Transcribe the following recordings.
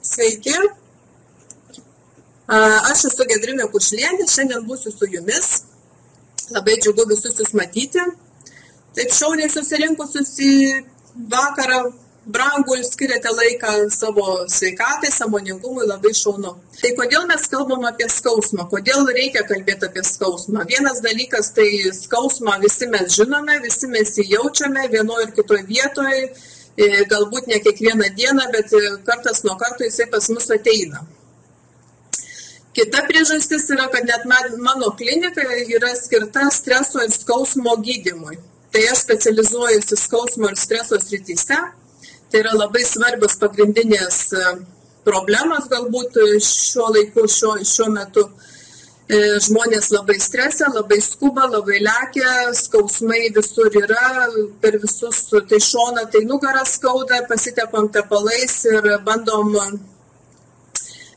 Sveiki, aš esu Gedrinė Kušlienė, šiandien būsiu su jumis. Labai džiugu visus jūs matyti. Taip šauniai susirinkusius į vakarą, brangų ir skiriate laiką savo sveikatai, sąmoningumui, labai šaunu. Tai kodėl mes kalbam apie skausmą? Kodėl reikia kalbėti apie skausmą? Vienas dalykas, tai skausmą visi mes žinome, visi mes jį jaučiame vienoje ir kitoje vietoje. Galbūt ne kiekvieną dieną, bet kartas nuo karto jisai pas mus ateina. Kita priežastis yra, kad net mano klinika yra skirta streso ir skausmo gydymui. Tai aš specializuojuosi skausmo ir streso srityse. Tai yra labai svarbios pagrindinės problemos galbūt šiuo laiku, šiuo metu. Žmonės labai stresia, labai skuba, labai lekia, skausmai visur yra, per visus tai šoną, tai nugarą skauda, pasitepam tepalais ir bandom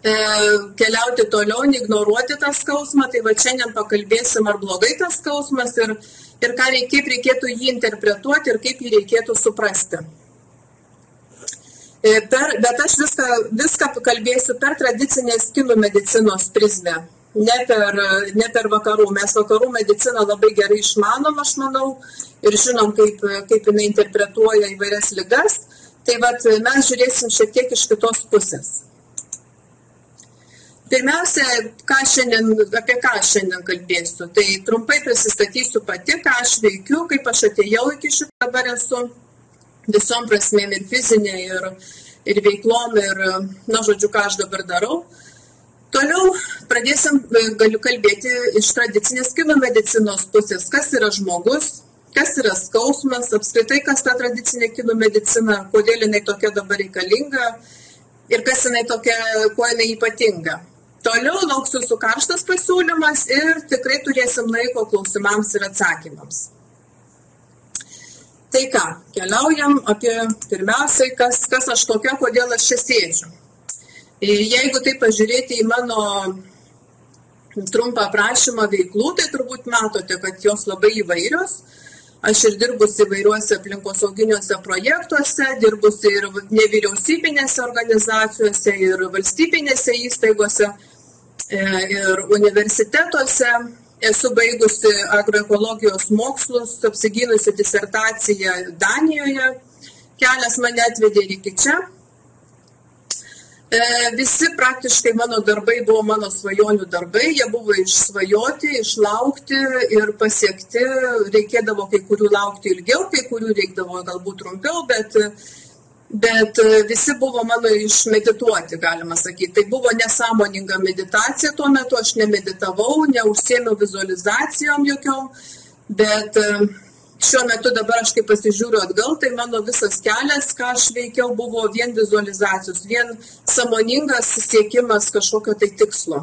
keliauti toliau, ignoruoti tą skausmą. Tai va šiandien pakalbėsim, ar blogai tas skausmas ir kaip reikėtų jį interpretuoti ir kaip jį reikėtų suprasti. Bet aš viską kalbėsiu per tradicinės kinų medicinos prizmę. Ne per vakarų. Mes vakarų mediciną labai gerai išmanom, aš manau, ir žinom, kaip jinai interpretuoja įvairias ligas. Tai vat mes žiūrėsim šiek tiek iš kitos pusės. Pirmiausia, apie ką aš šiandien kalbėsiu. Tai trumpai prisistatysiu pati, ką aš veikiu, kaip aš atėjau iki šito dabar esu, visom prasmėm ir fizinė, ir veiklom, ir, žodžiu, ką aš dabar darau. Toliau galiu kalbėti iš tradicinės kinų medicinos pusės, kas yra žmogus, kas yra skausmas, apskritai kas ta tradicinė kinų medicina, kodėl jinai tokia dabar reikalinga ir kas jinai tokia, kuo jinai ypatinga. Toliau lauksiu su karštas pasiūlymas ir tikrai turėsim laiko klausimams ir atsakymams. Tai ką, keliaujam apie pirmiausiai, kas aš tokia, kodėl aš čia sėdžiu. Jeigu tai pažiūrėti į mano trumpą aprašymą veiklų, tai turbūt matote, kad jos labai įvairios. Aš ir dirbusi įvairiuose aplinkosauginiuose projektuose, dirbusi ir nevyriausybinėse organizacijose, ir valstybinėse įstaigose, ir universitetuose. Esu baigusi agroekologijos mokslus, apsigynusi disertaciją Danijoje. Kelias mane atvedė ir iki čia. Visi praktiškai mano darbai buvo mano svajonių darbai, jie buvo išsvajoti, išlaukti ir pasiekti, reikėdavo kai kurių laukti ilgiau, kai kurių reikdavo galbūt trumpiau, bet visi buvo mano išmedituoti, galima sakyti. Tai buvo nesąmoninga meditacija tuo metu, aš nemeditavau, neužsiėmiau vizualizacijom jokiom, bet šiuo metu dabar aš kaip pasižiūriu atgal, tai mano visas kelias, ką aš veikiau, buvo vien vizualizacijos, vien sąmoningas siekimas kažkokio tai tikslo.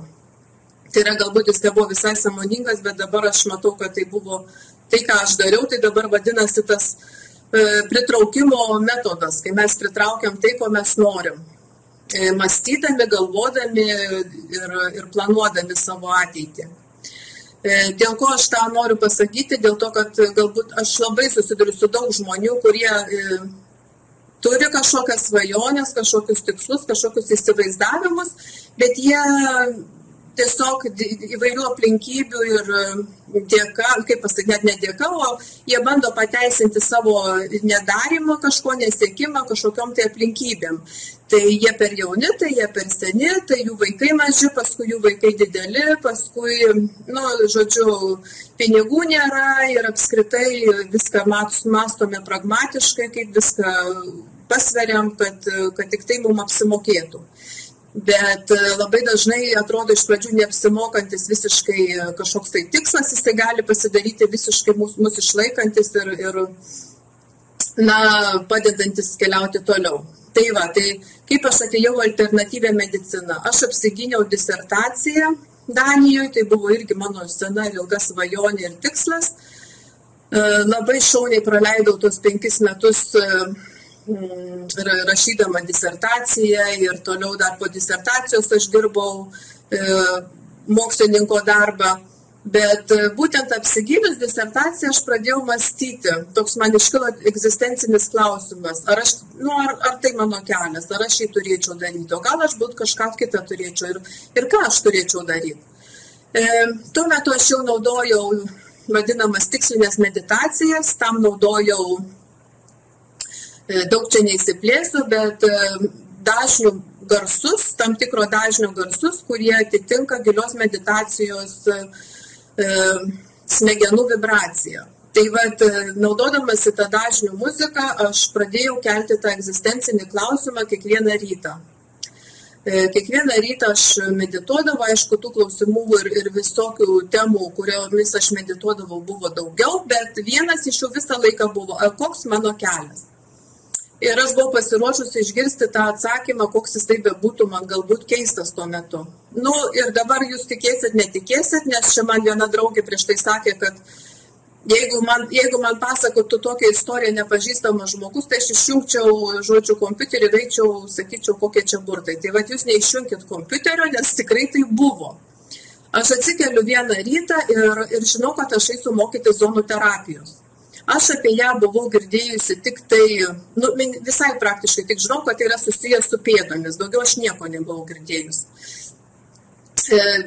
Tai yra galbūt jis nebuvo visai sąmoningas, bet dabar aš matau, kad tai buvo tai, ką aš dariau, tai dabar vadinasi tas pritraukimo metodas, kai mes pritraukiam tai, ko mes norim, mąstydami, galvodami ir planuodami savo ateitį. Dėl ko aš tą noriu pasakyti, dėl to, kad galbūt aš labai susiduriu su daug žmonių, kurie turi kažkokias svajonės, kažkokius tikslus, kažkokius įsivaizdavimus, bet jie tiesiog įvairių aplinkybių ir dėka, kaip pasakyti, net nedėka, o jie bando pateisinti savo nedarimą, kažko nesiekimą, kažkokiom tai aplinkybėm. Tai jie per jauni, tai jie per seni, tai jų vaikai maži, paskui jų vaikai dideli, paskui, žodžiu, pinigų nėra ir apskritai viską mąstome pragmatiškai, kaip viską pasveriam, kad tik tai mums apsimokėtų. Bet labai dažnai atrodo iš pradžių neapsimokantis visiškai kažkoks tai tikslas, jisai gali pasidaryti visiškai mūsų išlaikantis ir padedantis keliauti toliau. Tai va, tai kaip aš atėjau alternatyvę mediciną? Aš apsigyniau disertaciją Danijoje, tai buvo irgi mano sena ir ilga svajonė ir tikslas. Labai šauniai praleidau tuos 5 metus rašydama disertaciją ir toliau dar po disertacijos aš dirbau mokslininko darbą. Bet būtent apsigynus disertaciją aš pradėjau mąstyti, toks man iškilo egzistencinis klausimas, ar tai mano kelias, ar aš jį turėčiau daryti, o gal aš būt kažką kitą turėčiau ir ką aš turėčiau daryti. Tuo metu aš jau naudojau vadinamas tikslinės meditacijas, tam naudojau, daug čia neįsiplėsiu, bet dažnių garsus, tam tikro dažnio garsus, kurie atitinka gilios meditacijos smegenų vibraciją. Tai naudodamasi tą dažnių muziką, aš pradėjau kelti tą egzistencinį klausimą kiekvieną rytą. Kiekvieną rytą aš medituodavau, aišku, tų klausimų ir visokių temų, kuriomis aš medituodavau, buvo daugiau, bet vienas iš jų visą laiką buvo, koks mano kelias. Ir aš buvau pasiruošusi išgirsti tą atsakymą, koks jis tai bebūtų, man galbūt keistas tuo metu. Ir dabar jūs tikėsit, netikėsit, nes čia man viena draugė prieš tai sakė, kad jeigu man pasakotų tokią istoriją nepažįstamas žmogus, tai aš išjungčiau, kompiuterį, eičiau, sakyčiau, kokie čia burtai. Tai jūs neišjungkit kompiuterio, nes tikrai tai buvo. Aš atsikeliu vieną rytą ir žinau, kad aš eisiu mokyti zonų terapijos. Aš apie ją buvau girdėjusi tik tai, visai praktiškai, tik žinau, kad tai yra susijęs su pėdomis, daugiau aš nieko nebuvau girdėjusi.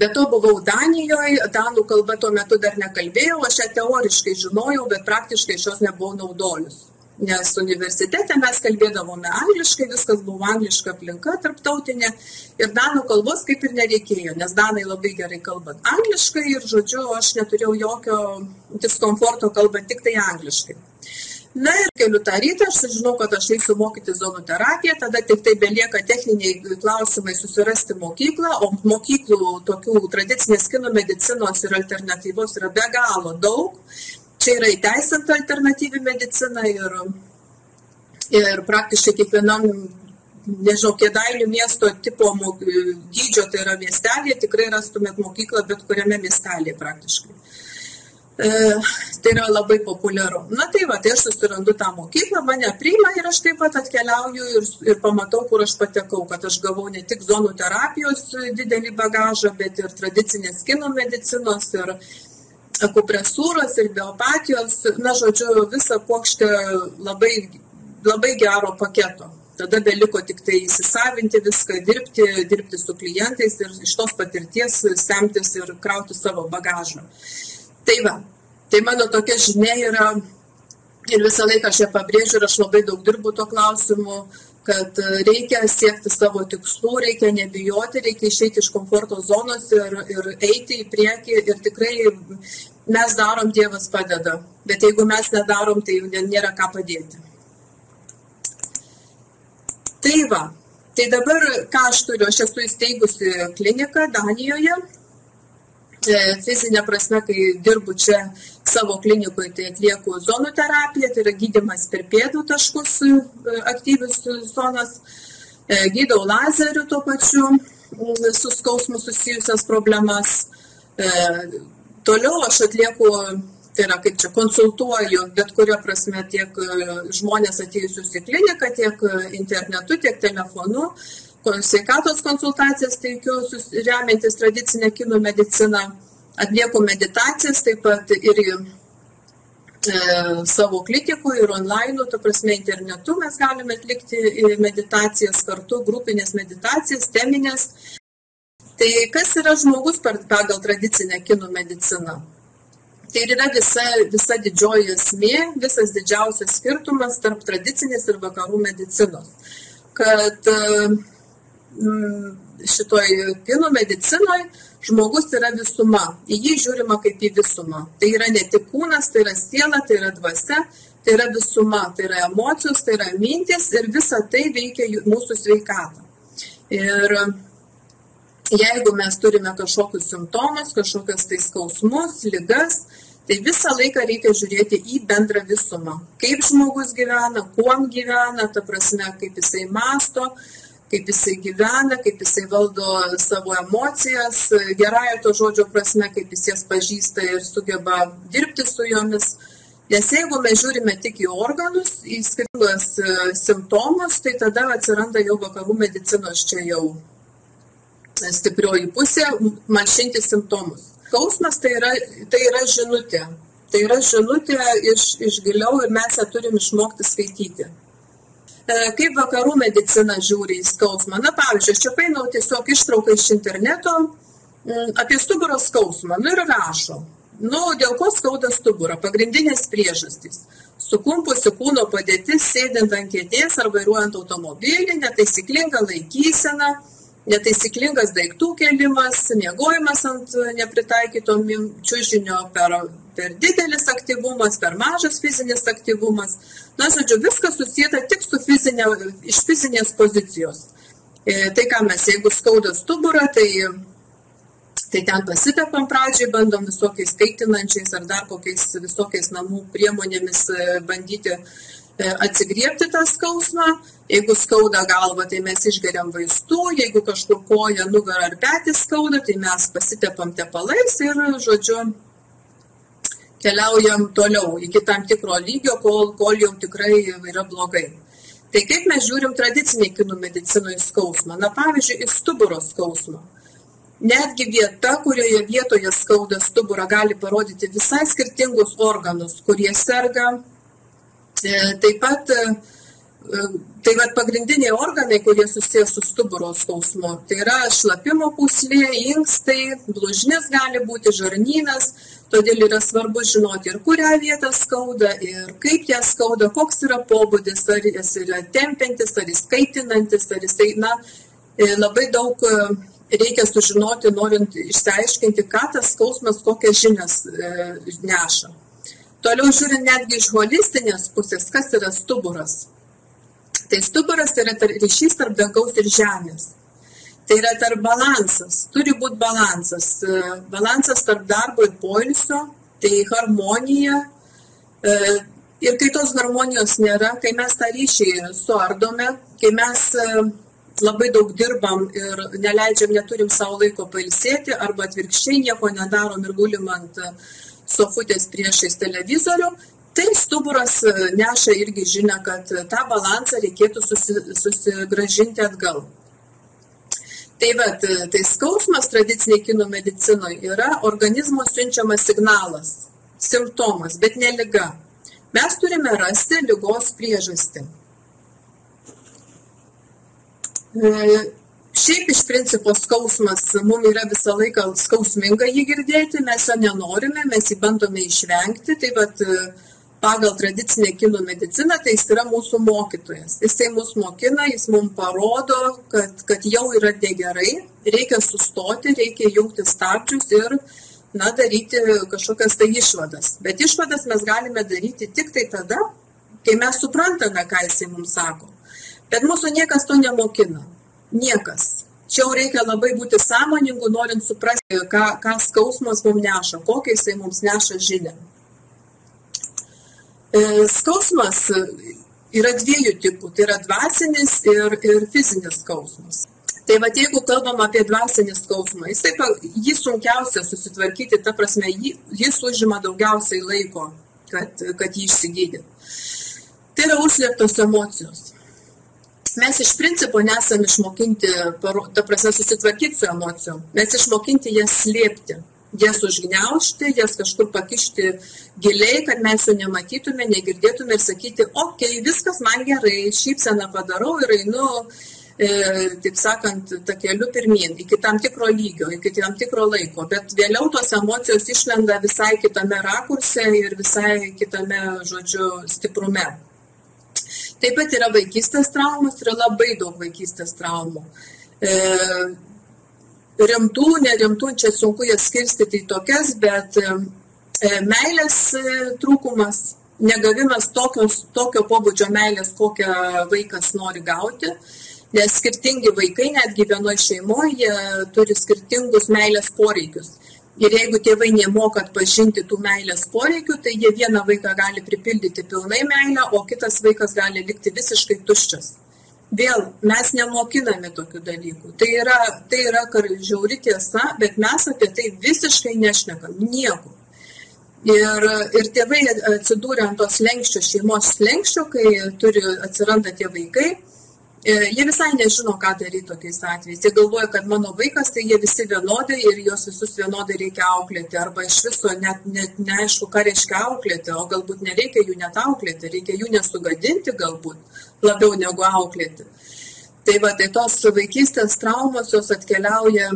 Be to buvau Danijoje, danų kalba tuo metu dar nekalbėjau, aš ją teoriškai žinojau, bet praktiškai šios nebuvau naudojus. Nes universitete mes kalbėdavome angliškai, viskas buvo angliška aplinka tarptautinė ir danų kalbos kaip ir nereikėjo, nes danai labai gerai kalba angliškai ir, žodžiu, aš neturėjau jokio diskomforto kalbant tik tai angliškai. Ir keliu tą rytą, aš sužinau, kad aš eisiu mokyti zonų terapiją, tada tik tai belieka techniniai klausimai susirasti mokyklą, o mokyklų tokių tradicinės kinų medicinos ir alternatyvos yra be galo daug. Čia yra įteisinta alternatyvi medicina ir praktiškai kiekvienam, Kėdainių miesto tipo dydžio, tai yra miestelėje, tikrai rastumėt mokyklą bet kuriame miestelėje praktiškai. Tai yra labai populiaru. Tai aš susirandu tą mokyklą, mane priima ir aš taip pat atkeliauju ir pamatau, kur aš patekau, kad aš gavau ne tik zonų terapijos didelį bagažą, bet ir tradicinės kinų medicinos ir akupresūros ir biopatijos, žodžiu, visą puokštę labai gero paketo. Tada beliko tik tai įsisavinti viską, dirbti su klientais ir iš tos patirties semtis ir krauti savo bagažą. Tai mano tokia žinia yra ir visą laiką aš ją pabrėžiu ir aš labai daug dirbu tuo klausimu, kad reikia siekti savo tikslų, reikia nebijoti, reikia išeiti iš komforto zonos ir eiti į priekį ir tikrai mes darom, Dievas padeda, bet jeigu mes nedarom, tai nėra ką padėti. Tai dabar ką aš turiu, aš esu įsteigusi kliniką Danijoje, fizinė prasme, kai dirbu čia savo klinikoje, tai atlieku zonų terapiją, tai yra gydymas per pėdų taškus, aktyvius zonas, gydau lazeriu tuo pačiu, su skausmu susijusias problemas. Toliau aš atlieku, tai yra kaip čia, konsultuoju bet kurio prasme tiek žmonės atėjusius į kliniką, tiek internetu, tiek telefonu, sveikatos konsultacijas teikiu, remiantis tradicinę kinų mediciną, atlieku meditacijas, taip pat ir savo klinikų ir online, ta prasme internetu mes galime atlikti meditacijas kartu, grupinės meditacijas, teminės. Tai kas yra žmogus pagal tradicinę kinų mediciną? Tai yra visa didžioji esmė, visas didžiausias skirtumas tarp tradicinės ir vakarų medicinos. Kad šitoj kinų medicinoje žmogus yra visuma, į jį žiūrima kaip į visumą. Tai yra ne tik kūnas, tai yra siela, tai yra dvasia, tai yra visuma, tai yra emocijos, tai yra mintis ir visa tai veikia mūsų sveikatą. Ir jeigu mes turime kažkokius simptomus, kažkokias tai skausmus, ligas, tai visą laiką reikia žiūrėti į bendrą visumą. Kaip žmogus gyvena, kuom gyvena, ta prasme, kaip jisai mąsto, kaip jisai gyvena, kaip jisai valdo savo emocijas, gerąja to žodžio prasme, kaip jis jas pažįsta ir sugeba dirbti su jomis. Nes jeigu mes žiūrime tik į organus, į skirtingus simptomus, tai tada atsiranda jau vakarų medicinos čia jau stiprioji pusė, malšinti simptomus. Skausmas tai yra žinutė. Tai yra žinutė iš giliau ir mes ją turim išmokti skaityti. Kaip vakarų medicina žiūri į skausmą? Na, pavyzdžiui, aš čia paėmiau tiesiog ištrauką iš interneto apie stuburo skausmą. Ir rašo. Dėl ko skauda stuburą? Pagrindinės priežastys. Sukumpusi kūno padėtis, sėdint ant kėdės ar vairuojant automobilį, netaisyklinga laikysena, netaisyklingas daiktų kėlimas, miegojimas ant nepritaikyto čiužinio, per didelis aktyvumas, per mažas fizinis aktyvumas. Na, žodžiu, viskas susieta tik su iš fizinės pozicijos. Tai ką mes, jeigu skauda stuburą, tai ten pasitepam pradžiai, bandom visokiais kaitinančiais ar dar kokiais visokiais namų priemonėmis bandyti atsigriebti tą skausmą. Jeigu skauda galva, tai mes išgeriam vaistų, jeigu kažkur koja, nugarą ar petį skauda, tai mes pasitepam tepalais ir, žodžiu, keliaujam toliau iki tam tikro lygio, kol jau tikrai yra blogai. Tai kaip mes žiūrim tradiciniai kinų medicinoje skausmą? Na, pavyzdžiui, į stuburo skausmą. Netgi vieta, kurioje vietoje skauda stuburą, gali parodyti visai skirtingus organus, kurie serga. Taip pat pagrindiniai organai, kurie susijęs su stuburo skausmu, tai yra šlapimo pūslė, inkstai, blužnis gali būti, žarnynas, todėl yra svarbu žinoti ir kurią vietą skauda, ir kaip ją skauda, koks yra pobūdis, ar jis yra tempiantis, ar jis kaitinantis, ar jisai, labai daug reikia sužinoti, norint išsiaiškinti, ką tas skausmas, kokias žinias neša. Toliau žiūrint netgi iš holistinės pusės, kas yra stuburas. Tai stuburas yra ryšys tarp dangaus ir žemės. Tai yra tarp balansas, turi būti balansas. Balansas tarp darbo ir poilsio, tai harmonija. Ir kai tos harmonijos nėra, kai mes tą ryšį suardome, kai mes labai daug dirbam ir neturim savo laiko pailsėti, arba atvirkščiai nieko nedarom ir gulim ant sofutės priešais televizorių, tai stuburas neša irgi žinia, kad tą balansą reikėtų susigrąžinti atgal. Tai skausmas tradiciniai kinų medicinoje yra organizmo siunčiamas signalas, simptomas, bet ne liga. Mes turime rasti ligos priežastį. Šiaip iš principo skausmas mums yra visą laiką skausminga jį girdėti, mes jo nenorime, mes jį bandome išvengti, pagal tradicinę kinų mediciną, tai jis yra mūsų mokytojas. Jisai mus mokina, jis mums parodo, kad jau yra negerai, reikia sustoti, reikia jungti stabdžius ir daryti kažkokias tai išvadas. Bet išvadas mes galime daryti tik tai tada, kai mes suprantame, ką jisai mums sako. Bet mūsų niekas to nemokina. Niekas. Čia jau reikia labai būti sąmoningu, norint suprasti, ką skausmas mums neša, kokią jisai mums neša žinią. Skausmas yra dviejų tipų, tai yra dvasinis ir fizinis skausmas. Tai jeigu kalbam apie dvasinį skausmą, jį sunkiausia susitvarkyti, ta prasme, jis užima daugiausiai laiko, kad jį išsigydyti. Tai yra užslėptos emocijos. Mes iš principo nesam išmokinti, ta prasme, susitvarkyti su emocijom. Mes išmokinti jas slėpti, jas užgniaužti, jas kažkur pakišti giliai, kad mes jų nematytume, negirdėtume ir sakyti, okei, viskas man gerai, šypseną padarau ir einu, taip sakant, takeliu pirmyn, iki tam tikro lygio, iki tam tikro laiko. Bet vėliau tos emocijos išlenda visai kitame rakurse ir visai kitame, stiprume. Taip pat yra vaikystės traumas, yra labai daug vaikystės traumų. Rimtų, nerimtų, čia sunku jas skirstyti į tokias, bet meilės trūkumas, negavimas tokio pobūdžio meilės, kokią vaikas nori gauti, nes skirtingi vaikai, netgi vienoje šeimoje, jie turi skirtingus meilės poreikius. Ir jeigu tėvai nemoka atpažinti tų meilės poreikių, tai jie vieną vaiką gali pripildyti pilnai meilę, o kitas vaikas gali likti visiškai tuščias. Vėl, mes nemokiname tokių dalykų. Tai yra žiauri tiesa, bet mes apie tai visiškai nešnekam, nieko. Ir tėvai atsidūrė ant tos šeimos slenkščio, kai atsiranda tie vaikai, Jie visai nežino, ką daryti tokiais atvejais. Jie galvoja, kad mano vaikas, tai jie visi vienodai ir juos visus vienodai reikia auklėti. Arba iš viso net neaišku, ką reiškia auklėti, o galbūt nereikia jų net auklėti, reikia jų nesugadinti galbūt labiau negu auklėti. Tai va, tai tos vaikystės traumos, jos atkeliauja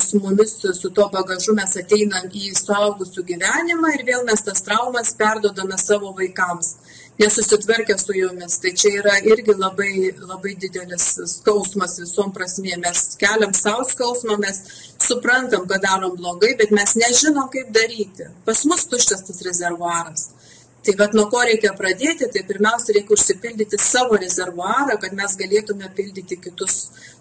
su mumis, su tuo bagažu mes ateinam į suaugusių gyvenimą ir vėl mes tas traumas perdodame savo vaikams, nesusitvarkę su jomis. Tai čia yra irgi labai, labai didelis skausmas visom prasmėm. Mes keliam savo skausmą, mes suprantam, kad darom blogai, bet mes nežinom, kaip daryti. Pas mus tuščias tas rezervuaras. Tai vat nuo ko reikia pradėti, tai pirmiausia reikia užsipildyti savo rezervuarą, kad mes galėtume pildyti kitus,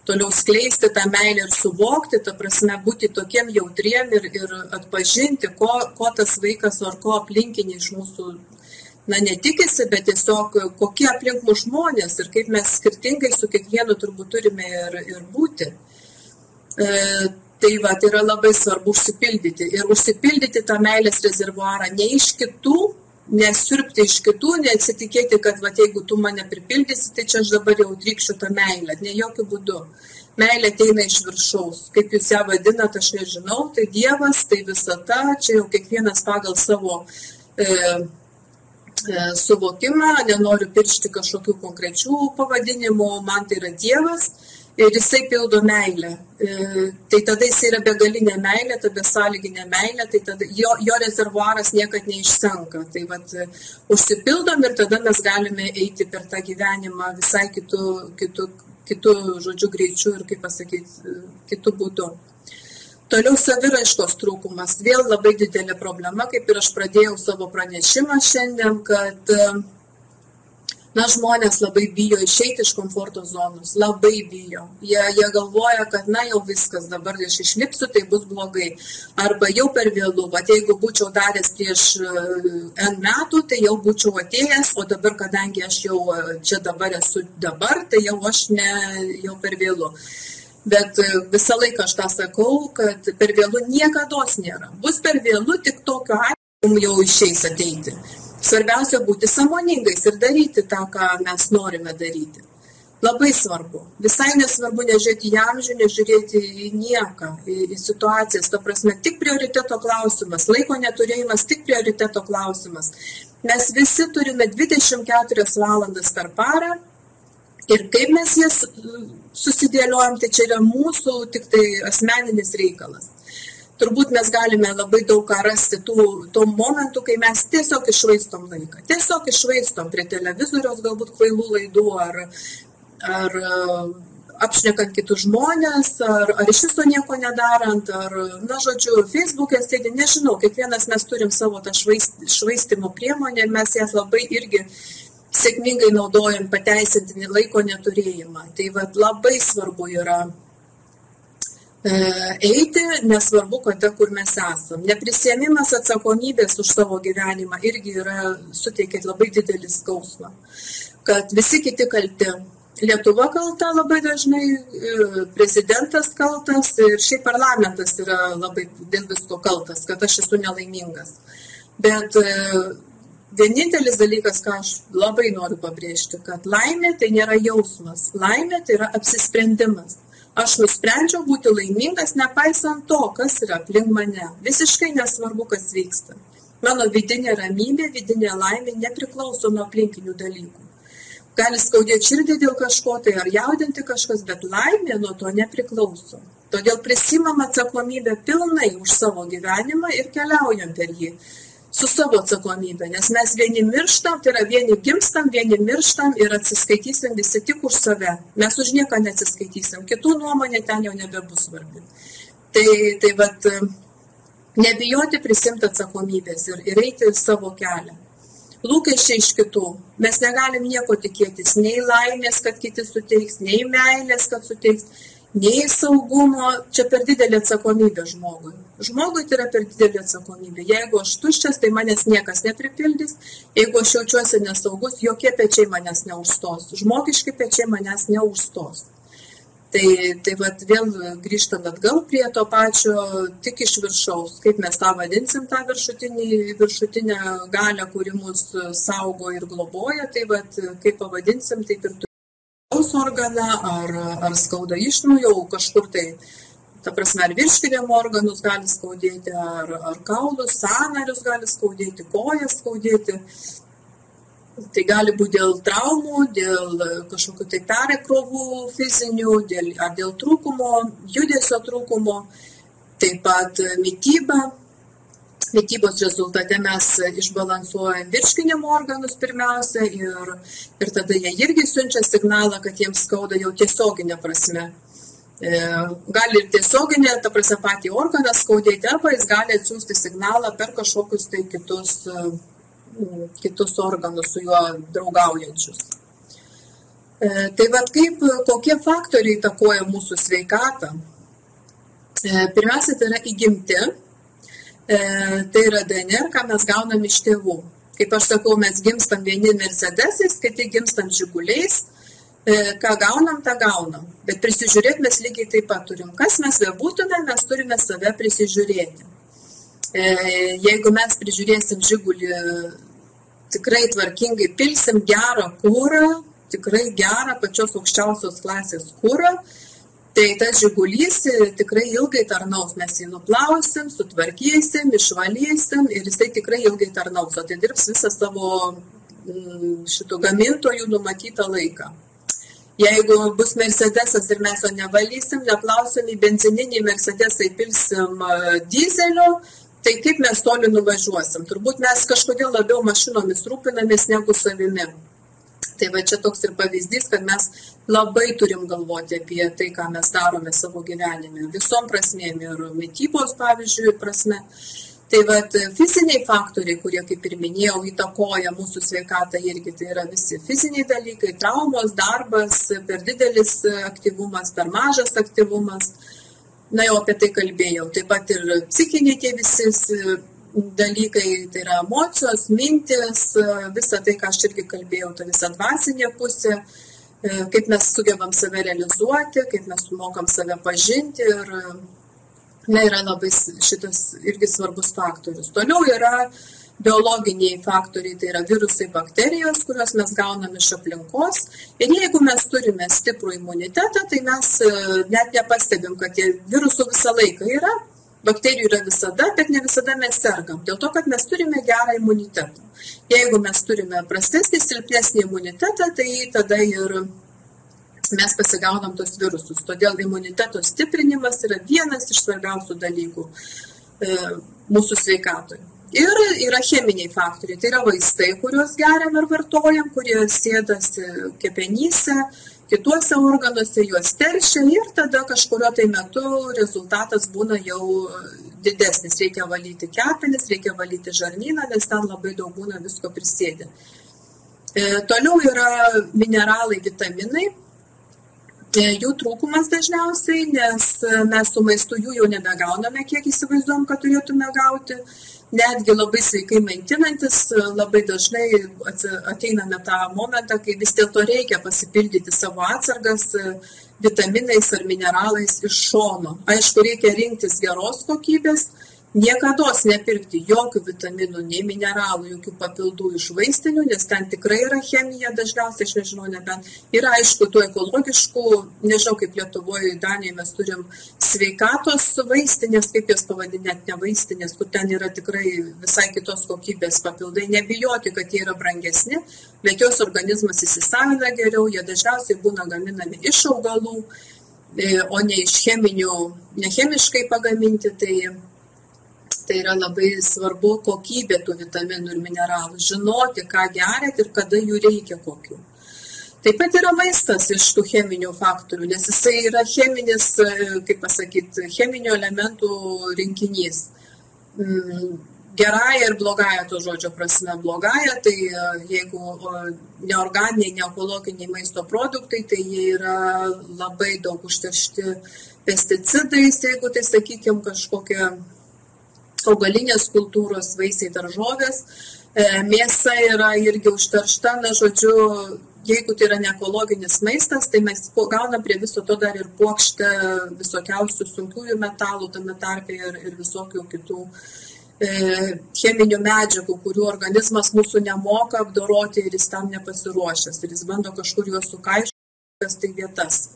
toliau skleisti tą meilę ir suvokti, ta prasme būti tokiem jautriem ir atpažinti, ko tas vaikas ar ko aplinkiniai iš mūsų netikisi, bet tiesiog kokie aplink mus žmonės ir kaip mes skirtingai su kiekvienu turbūt turime ir būti. Tai va, tai yra labai svarbu užsipildyti tą meilės rezervuarą ne iš kitų, nesirpti iš kitų, neatsitikėti, kad va, jeigu tu mane pripildysi, tai čia aš dabar jau trykščiu tą meilę. Ne jokių būdų. Meilė ateina iš viršaus. Kaip jūs ją vadinat, aš nežinau, tai Dievas, tai visata, čia jau kiekvienas pagal savo suvokimą, nenoriu piršti kažkokių konkrečių pavadinimų, man tai yra Dievas. Ir jisai pildo meilę. Tai tada jisai yra begalinė meilė, ta besąlyginė meilė, tai tada jo rezervuaras niekad neišsenka. Tai vat, užsipildom ir tada mes galime eiti per tą gyvenimą visai kitų žodžių greičių ir, kaip pasakyti, kitų būdų. Toliau saviraiškos trūkumas. Vėl labai didelė problema, kaip ir aš pradėjau savo pranešimą šiandien, kad žmonės labai bijo išeiti iš komforto zonos, labai bijo. Jie galvoja, kad jau viskas, dabar aš išlipsiu, tai bus blogai. Arba jau per vėlu, bet jeigu būčiau daręs prieš N metų, tai jau būčiau atėjęs, o dabar, kadangi aš jau čia dabar esu dabar, tai jau aš jau per vėlu. Bet visą laiką aš tą sakau, kad per vėlu niekados nėra. Bus per vėlu tik tokiu atveju jau išeis ateiti. Svarbiausia būti sąmoningais ir daryti tą, ką mes norime daryti. Labai svarbu. Visai nesvarbu nežiūrėti į amžių, nežiūrėti į nieką, į situacijas. Ta prasme, tik prioriteto klausimas. Laiko neturėjimas, tik prioriteto klausimas. Mes visi turime 24 valandas per parą ir kaip mes jas susidėliojam, tai čia yra mūsų tik tai asmeninis reikalas. Turbūt mes galime labai daug ką rasti tų momentų, kai mes tiesiog iššvaistom laiką. Tiesiog iššvaistom prie televizoriaus galbūt kvailų laidų ar apšnekant kitus žmonės, ar iš viso nieko nedarant, ar, žodžiu, Facebook'e sėdi, nežinau, kiekvienas mes turim savo tą švaistimo priemonę ir mes jas labai irgi sėkmingai naudojam pateisinti laiko neturėjimą. Tai labai svarbu yra eiti, nesvarbu, kada, kur mes esam. Neprisiėmimas atsakomybės už savo gyvenimą irgi suteikia labai didelį skausmą, kad visi kiti kalti. Lietuva kalta labai dažnai, prezidentas kaltas ir šiaip parlamentas yra labai dėl visko kaltas, kad aš esu nelaimingas. Bet vienintelis dalykas, ką aš labai noriu pabrėžti, kad laimė tai nėra jausmas, laimė tai yra apsisprendimas. Aš nusprendžiau būti laimingas, nepaisant to, kas yra aplink mane. Visiškai nesvarbu, kas vyksta. Mano vidinė ramybė, vidinė laimė nepriklauso nuo aplinkinių dalykų. Gali skaudėti širdį dėl kažko, tai ar jaudinti kažkas, bet laimė nuo to nepriklauso. Todėl prisimam atsakomybę pilnai už savo gyvenimą ir keliaujam per jį su savo atsakomybė, nes mes vieni mirštam, tai yra vieni gimstam, vieni mirštam ir atsiskaitysim visi tik už save. Mes už nieką neatsiskaitysim, kitų nuomonė ten jau nebebus svarbi. Tai vat, nebijoti prisimti atsakomybės ir eiti savo kelią. Lūkesčiai iš kitų. Mes negalim nieko tikėtis, nei laimės, kad kiti suteiks, nei meilės, kad suteiks, nei saugumo. Čia per didelė atsakomybė žmogui. Žmogui tai yra per didelė atsakomybė. Jeigu aš tuščias, tai manęs niekas nepripildys. Jeigu aš jaučiuosi nesaugus, jokie pečiai manęs neužstos. Žmogiški pečiai manęs neužstos. Tai vat vėl grįžtant atgal prie to pačio, tik iš viršaus. Kaip mes tą vadinsim, tą viršutinę galią, kuri mus saugo ir globoja, tai vat kaip pavadinsim, taip ir vidaus organą, ar skauda išnujo, kažkur tai, ta prasme, ar virškinimo organus gali skaudėti, ar kaulus, sąnarius gali skaudėti, kojas skaudėti. Tai gali būti dėl traumų, dėl kažkokių tai perekrovų fizinių, ar dėl trūkumo, judesio trūkumo, taip pat mytyba. Mytybos rezultate mes išbalansuojam virškinimo organus pirmiausia ir tada jie irgi siunčia signalą, kad jiems skauda jau tiesioginė prasme. Gali ir tiesioginė, ta prasme, patį organą skaudėti, arba jis gali atsiųsti signalą per kažkokius tai kitus organus su juo draugaujančius. Tai vat kokie faktoriai įtakoja mūsų sveikatą? Pirmiausia, tai yra įgimti, tai yra DNR, ką mes gaunam iš tėvų. Kaip aš sakau, mes gimstam vieni Mercedesais, kiti gimstam Žiguliais, ką gaunam, tą gaunam. Bet prisižiūrėti mes lygiai taip pat turim. Kas mes bebūtume, mes turime save prisižiūrėti. Jeigu mes prižiūrėsim Žigulį tikrai tvarkingai, pilsim gerą kurą, tikrai gerą pačios aukščiausios klasės kurą, tai tas Žigulys tikrai ilgai tarnaus. Mes jį nuplausim, sutvarkysim, išvalysim ir jisai tikrai ilgai tarnaus. O tai dirbs visą savo šitų gamintojų numatytą laiką. Jeigu bus Mercedesas ir mes jo nevalysim, neplausim, į benzininį Mercedesą įpilsim dyzelio, tai kaip mes toli nuvažiuosim? Turbūt mes kažkodėl labiau mašinomis rūpinamės negu savimi. Tai va čia toks ir pavyzdys, kad mes labai turim galvoti apie tai, ką mes darome savo gyvenime. Visom prasmėm ir mytybos, pavyzdžiui, prasme. Tai va fiziniai faktoriai, kurie, kaip ir minėjau, įtakoja mūsų sveikatą irgi, tai yra visi fiziniai dalykai, traumos, darbas, per didelis aktyvumas, per mažas aktyvumas. Na jau apie tai kalbėjau. Taip pat ir psichiniai tie visi dalykai, tai yra emocijos, mintis, visa tai, ką aš irgi kalbėjau, ta visa dvasinė pusė, kaip mes sugebam save realizuoti, kaip mes mokam save pažinti ir yra labai šitas irgi svarbus faktorius. Toliau yra biologiniai faktoriai, tai yra virusai, bakterijos, kuriuos mes gauname iš aplinkos. Ir jeigu mes turime stiprų imunitetą, tai mes net nepastebim, kad tie virusų visą laiką yra, bakterijų yra visada, bet ne visada mes sergam. Dėl to, kad mes turime gerą imunitetą. Jeigu mes turime prastesnį, silpnesnį imunitetą, tai tada ir mes pasigaunam tos virusus. Todėl imuniteto stiprinimas yra vienas iš svarbiausių dalykų mūsų sveikatoje. Ir yra cheminiai faktoriai, tai yra vaistai, kuriuos geriam ir vartojam, kurie sėdasi kepenyse, kituose organuose, juos teršia ir tada kažkurio tai metu rezultatas būna jau didesnis. Reikia valyti kepenis, reikia valyti žarnyną, nes ten labai daug būna visko prisėdę. Toliau yra mineralai, vitaminai. Jų trūkumas dažniausiai, nes mes su maistu jų jau nebegauname, kiek įsivaizduojam, kad turėtume gauti. Netgi labai sveikai maitinantis, labai dažnai ateiname tą momentą, kai vis dėlto reikia pasipildyti savo atsargas vitaminais ar mineralais iš šono. Aišku, reikia rinktis geros kokybės, niekados nepirkti jokių vitaminų, nei mineralų, jokių papildų iš vaistinių, nes ten tikrai yra chemija dažniausiai, aš nežinau, nebent. Yra aišku, tų ekologiškų, nežinau, kaip Lietuvoje, Danijoje mes turim sveikatos vaistinės, kaip jas pavadinėt, ne vaistinės, kur ten yra tikrai visai kitos kokybės papildai. Nebijoti, kad jie yra brangesni, bet jos organizmas įsisavina geriau, jie dažniausiai būna gaminami iš augalų, o ne iš cheminių, nechemiškai pagaminti. Tai yra labai svarbu kokybė tų vitaminų ir mineralų, žinoti, ką geriat ir kada jų reikia kokių. Taip pat yra maistas iš tų cheminių faktorių, nes jisai yra cheminis, kaip pasakyti, cheminių elementų rinkinys. Gerąją ir blogąją to žodžio prasme. Blogąją, tai jeigu neorganiniai, neekologiniai maisto produktai, tai jie yra labai daug užteršti pesticidais, jeigu tai, sakykime, kažkokie augalinės kultūros, vaisiai, daržovės. Mėsa yra irgi užteršta, na, žodžiu, jeigu tai yra neekologinis maistas, tai mes gaunam prie viso to dar ir puokštę visokiausių sunkiųjų metalų, tame tarpe ir visokių kitų cheminių medžiagų, kurių organizmas mūsų nemoka apdoroti ir jis tam nepasiruošęs. Ir jis bando kažkur juos sukaišyti. tai vietas.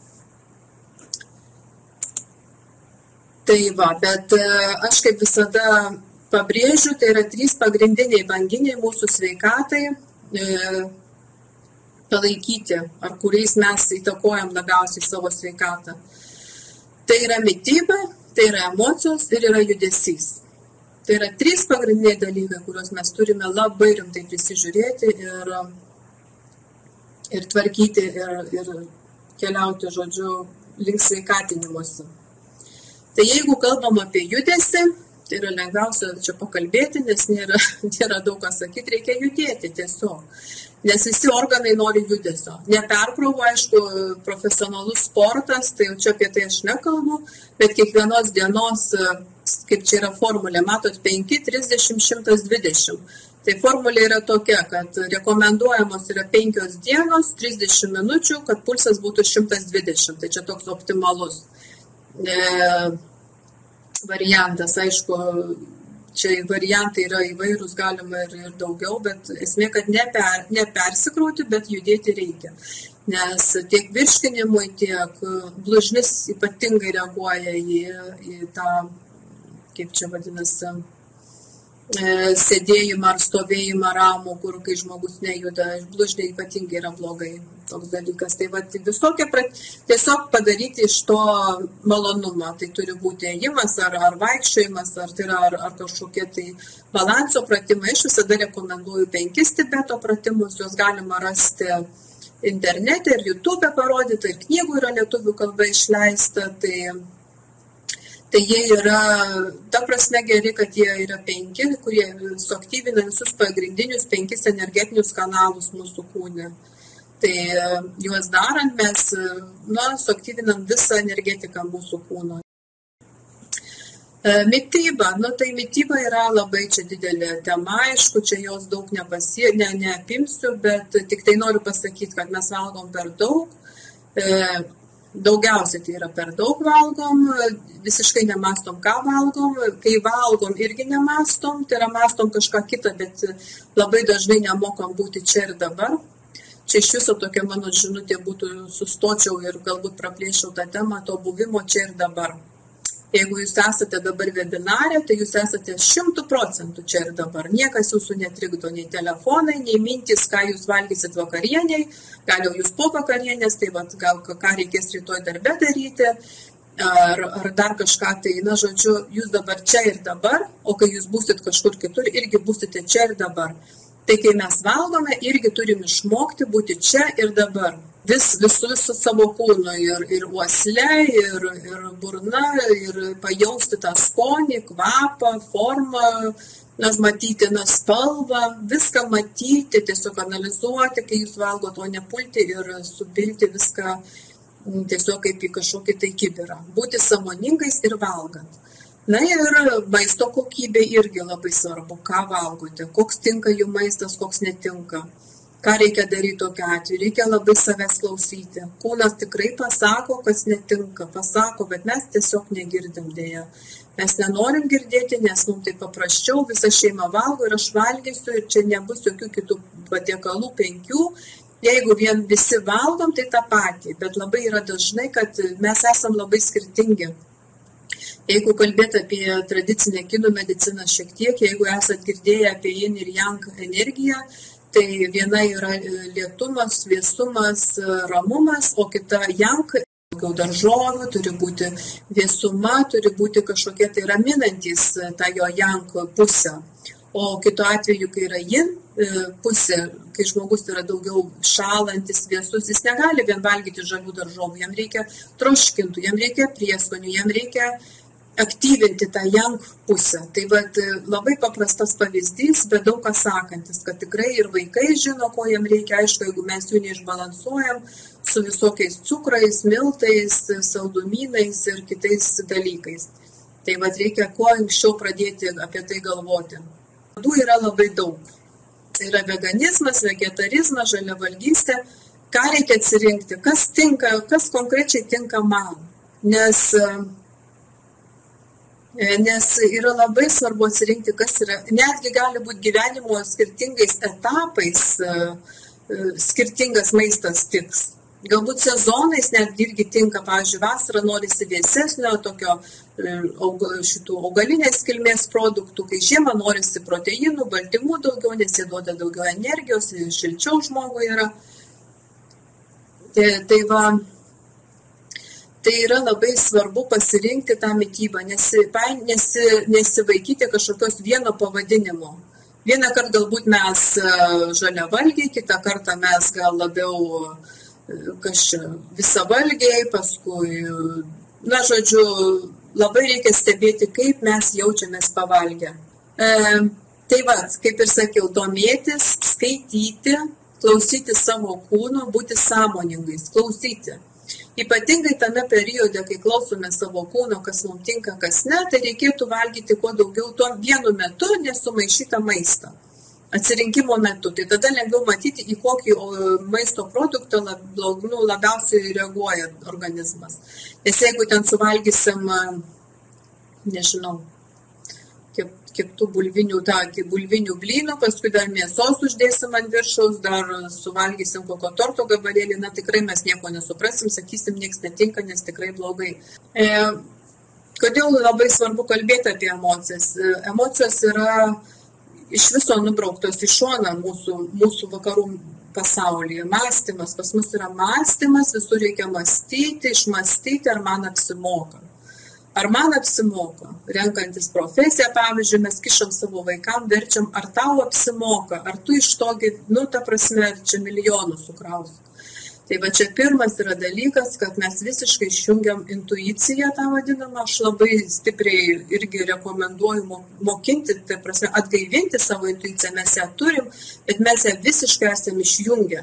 Tai va, bet aš kaip visada pabrėžiu, tai yra 3 pagrindiniai banginiai mūsų sveikatai palaikyti, ar kuriais mes įtakojam labiausiai savo sveikatą. Tai yra mityba, tai yra emocijos ir yra judesys. Tai yra 3 pagrindiniai dalykai, kuriuos mes turime labai rimtai prisižiūrėti ir tvarkyti ir keliauti, žodžiu, link sveikatinimuose. Tai jeigu kalbam apie judesį, tai yra lengviausia čia pakalbėti, nes nėra daug ką sakyti, reikia judėti tiesiog. Nes visi organai nori judesio. Neperkrauvo, aišku, profesionalus sportas, tai jau čia apie tai aš nekalbu, bet kiekvienos dienos, kaip čia yra formulė, matot, 5, 30, 120. Tai formulė yra tokia, kad rekomenduojamos yra 5 dienos, 30 minučių, kad pulsas būtų 120. Tai čia toks optimalus variantas. Aišku, čia variantai yra įvairūs, galima ir daugiau, bet esmė, kad nepersikrauti, bet judėti reikia. Nes tiek virškinimui, tiek blužnis ypatingai reaguoja į tą, kaip čia vadinasi, sėdėjimą ar stovėjimą ramų, kur kai žmogus nejuda, blužniai ypatingai yra blogai toks dalykas. Tai va, visokie tiesiog padaryti iš to malonumą. Tai turi būti ėjimas ar vaikščiojimas, ar kažkokie tai balanso pratimai. Aš visada rekomenduoju 5 Tibeto pratimus, juos galima rasti internete ir YouTube parodyta, ir knygų yra lietuvių kalba išleista. Tai jie yra, ta prasme geri, kad jie yra 5, kurie suaktyvina visus pagrindinius 5 energetinius kanalus mūsų kūne. Tai juos darant mes suaktyvinam visą energetiką mūsų kūno. Mityba, tai mityba yra labai čia didelė tema, aišku, čia jos daug neapimsiu, bet tik tai noriu pasakyti, kad mes valgom per daug. Daugiausiai tai yra per daug valgom, visiškai nemastom, ką valgom, kai valgom irgi nemastom, tai yra mastom kažką kitą, bet labai dažnai nemokam būti čia ir dabar. Čia iš viso tokia mano žinutė būtų, sustočiau ir galbūt praplėšiau tą temą, to buvimo čia ir dabar. Jeigu jūs esate dabar webinare, tai jūs esate 100% čia ir dabar. Niekas jūsų netrikdo, nei telefonai, nei mintys, ką jūs valgysit vakarieniai, gal jau jūs po vakarienės, tai gal ką reikės rytoj darbe daryti, ar dar kažką, tai, žodžiu, jūs dabar čia ir dabar, o kai jūs būsit kažkur kitur, irgi būsite čia ir dabar. Tai kai mes valgome, irgi turim išmokti būti čia ir dabar. Visu savo kūnu, ir uosle, ir burna, ir pajausti tą skonį, kvapą, formą, matyti spalvą, viską matyti, tiesiog analizuoti, kai jūs valgote, o nepulti ir supilti viską tiesiog kaip į kažkokį tai kibirą. Būti sąmoningais ir valgant. Na ir maisto kokybė irgi labai svarbu, ką valgote, koks tinka jų maistas, koks netinka. Ką reikia daryti tokiu atveju? Reikia labai savęs klausyti. Kūnas tikrai pasako, kas netinka, pasako, bet mes tiesiog negirdim dėja. Mes nenorim girdėti, nes mums tai paprasčiau, visa šeima valgo ir aš valgysiu ir čia nebus jokių kitų patiekalų 5. Jeigu vien visi valgom, tai tą patį, bet labai yra dažnai, kad mes esam labai skirtingi. Jeigu kalbėti apie tradicinę kinų mediciną šiek tiek, jeigu esat girdėję apie yin ir yang energiją, tai viena yra lėtumas, vėsumas, ramumas, o kita yang, daugiau daržovių, turi būti vėsuma, turi būti kažkokie tai raminantys tą jo yang pusę. O kitu atveju, kai yra yin pusė, kai žmogus yra daugiau šalantis, vėsus, jis negali vien valgyti žalių daržovių, jam reikia troškintų, jam reikia prieskonių, jam reikia aktyvinti tą yang pusę. Tai labai paprastas pavyzdys, bet daug ką sakantis, kad tikrai ir vaikai žino, ko jam reikia, aišku, jeigu mes jų neišbalansuojam su visokiais cukrais, miltais, saldumynais ir kitais dalykais. Tai reikia kuo anksčiau pradėti apie tai galvoti. Madų yra labai daug. Tai yra veganizmas, vegetarizmas, žaliavalgystė. Ką reikia atsirinkti, kas tinka, kas konkrečiai tinka man. Nes yra labai svarbu atsirinkti, kas yra, netgi gali būti gyvenimo skirtingais etapais, skirtingas maistas tiks. Galbūt sezonais net irgi tinka, pavyzdžiui, vasarą norisi vėsesnio, tokio šitų augalinės kilmės produktų, kai žiemą norisi proteinų, baltymų daugiau, nes jie duoda daugiau energijos, šilčiau žmogui yra. Tai yra labai svarbu pasirinkti tą mitybą, nesivaikyti kažkokios vieno pavadinimo. Vieną kartą galbūt mes žaliavalgiai, kitą kartą mes gal labiau visavalgiai, paskui, žodžiu, labai reikia stebėti, kaip mes jaučiamės pavalgę. Tai kaip ir sakiau, domėtis, skaityti, klausyti savo kūno, būti sąmoningais, klausyti. Ypatingai tame periode, kai klausome savo kūno, kas mums tinka, kas ne, tai reikėtų valgyti kuo daugiau tuo vienu metu nesumaišytą maistą. Atsirinkimo metu. Tai tada lengviau matyti, į kokį maisto produktą labiausiai reaguoja organizmas. Nes jeigu ten suvalgysim, nežinau, keptų bulvinių blynų, paskui dar mėsos uždėsim ant viršaus, dar suvalgysim kokio torto gabalėlį, tikrai mes nieko nesuprasim, sakysim, nieks netinka, nes tikrai blogai. Kodėl labai svarbu kalbėti apie emocijas? Emocijos yra iš viso nubrauktos į šoną mūsų vakarų pasaulyje. Mąstymas, pas mus yra mąstymas, visur reikia mąstyti, išmąstyti, ar man apsimoka. Ar man apsimoka, renkantis profesiją, pavyzdžiui, mes kišam savo vaikam, verčiam, ar tau apsimoka, ar tu iš to, ta prasme, čia milijonus sukrausi. Tai čia pirmas yra dalykas, kad mes visiškai išjungiam intuiciją, tą vadinamą, aš labai stipriai irgi rekomenduoju mokinti, tai prasme, atgaivinti savo intuiciją, mes ją turim, bet mes ją visiškai esam išjungę.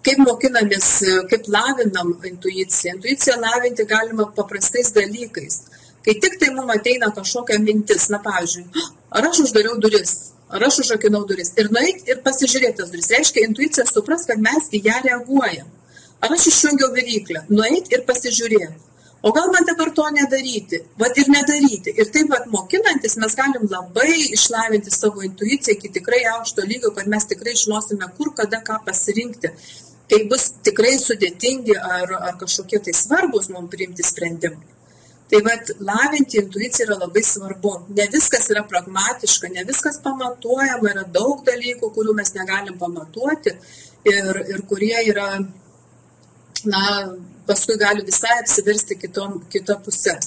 Kaip mokinamės, kaip lavinam intuiciją? Intuiciją lavinti galima paprastais dalykais. Kai tik tai mums ateina kažkokia mintis, pavyzdžiui, ar aš uždariau duris, ar aš užrakinau duris, ir nueit ir pasižiūrėti tas duris. Reiškia, intuicija supras, kad mes į ją reaguojam. Ar aš išjungiau viryklę, nueit ir pasižiūrėti. O gal man dabar to nedaryti, ir nedaryti. Ir taip mokinantis mes galim labai išlavinti savo intuiciją iki tikrai aukšto lygio, kad mes tikrai žinosime, kur, kada, ką pasirinkti. Kai bus tikrai sudėtingi ar kažkokie tai svarbus mums priimti sprendimai. Tai lavinti intuiciją yra labai svarbu. Ne viskas yra pragmatiška, ne viskas pamatuojama, yra daug dalykų, kurių mes negalim pamatuoti ir kurie yra, paskui gali visai apsiversti kitą pusę.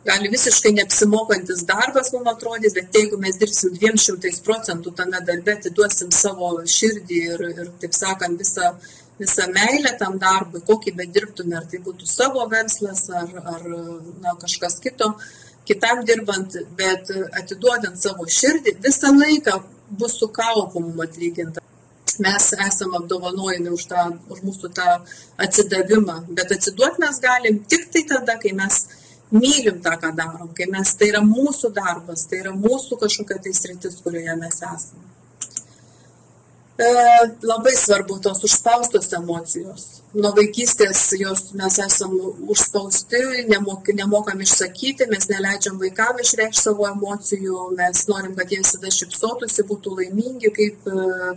Gali visiškai neapsimokantis darbas mums atrodys, bet jeigu mes dirbsim 200% tame darbe, atiduosim savo širdį ir taip sakant, visą meilę tam darbui, kokį bedirbtume, ar tai būtų savo verslas, ar kažkas kitam dirbant, bet atiduodant savo širdį, visą laiką bus su kaupu mums atlyginta. Mes esame apdovanojami už mūsų tą atsidavimą, bet atsiduoti mes galim tik tai tada, kai mes mylim tą, ką darom, kai tai yra mūsų darbas, tai yra mūsų kažkokia tai sritis, kurioje mes esame. Labai svarbu tos užspaustos emocijos. Nuo vaikystės mes esam užspausti, nemokam išsakyti, mes neleidžiam vaikam išreikšti savo emocijų, mes norim, kad jie visada šypsotųsi, būtų laimingi kaip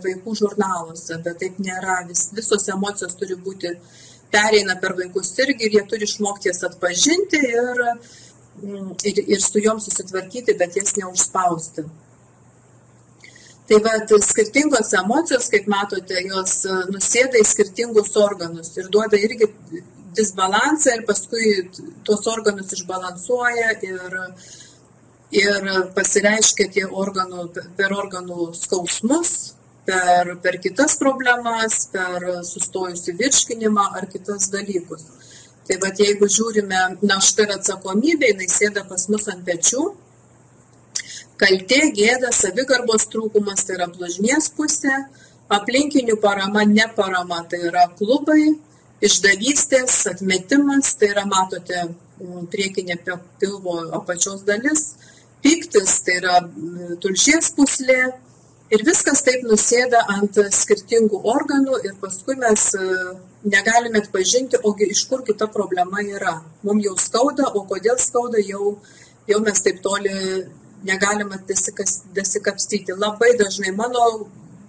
vaikų žurnaluose, bet taip nėra. Visos emocijos turi būti, pereina per vaikus irgi ir jie turi išmokti jas atpažinti ir su jom susitvarkyti, bet jas neužspausti. Tai skirtingos emocijos, kaip matote, jos nusėda į skirtingus organus ir duoda irgi disbalansą ir paskui tuos organus išbalansuoja ir pasireiškia per organų skausmus, per kitas problemas, per sustojusį virškinimą ar kitas dalykus. Tai jeigu žiūrime, našta ir atsakomybė, jinai sėda pas mus ant pečių. Kaltė, gėda, savigarbos trūkumas, tai yra blužnies pusė, aplinkinių parama, neparama, tai yra klubai, išdavystės, atmetimas, tai yra, matote, priekinė pilvo apačios dalis, pyktis, tai yra tulžies pūslė ir viskas taip nusėda ant skirtingų organų ir paskui mes negalime atpažinti, ogi iš kur kita problema yra. Mums jau skauda, o kodėl skauda, jau mes taip toli negalima desikapstyti. Labai dažnai mano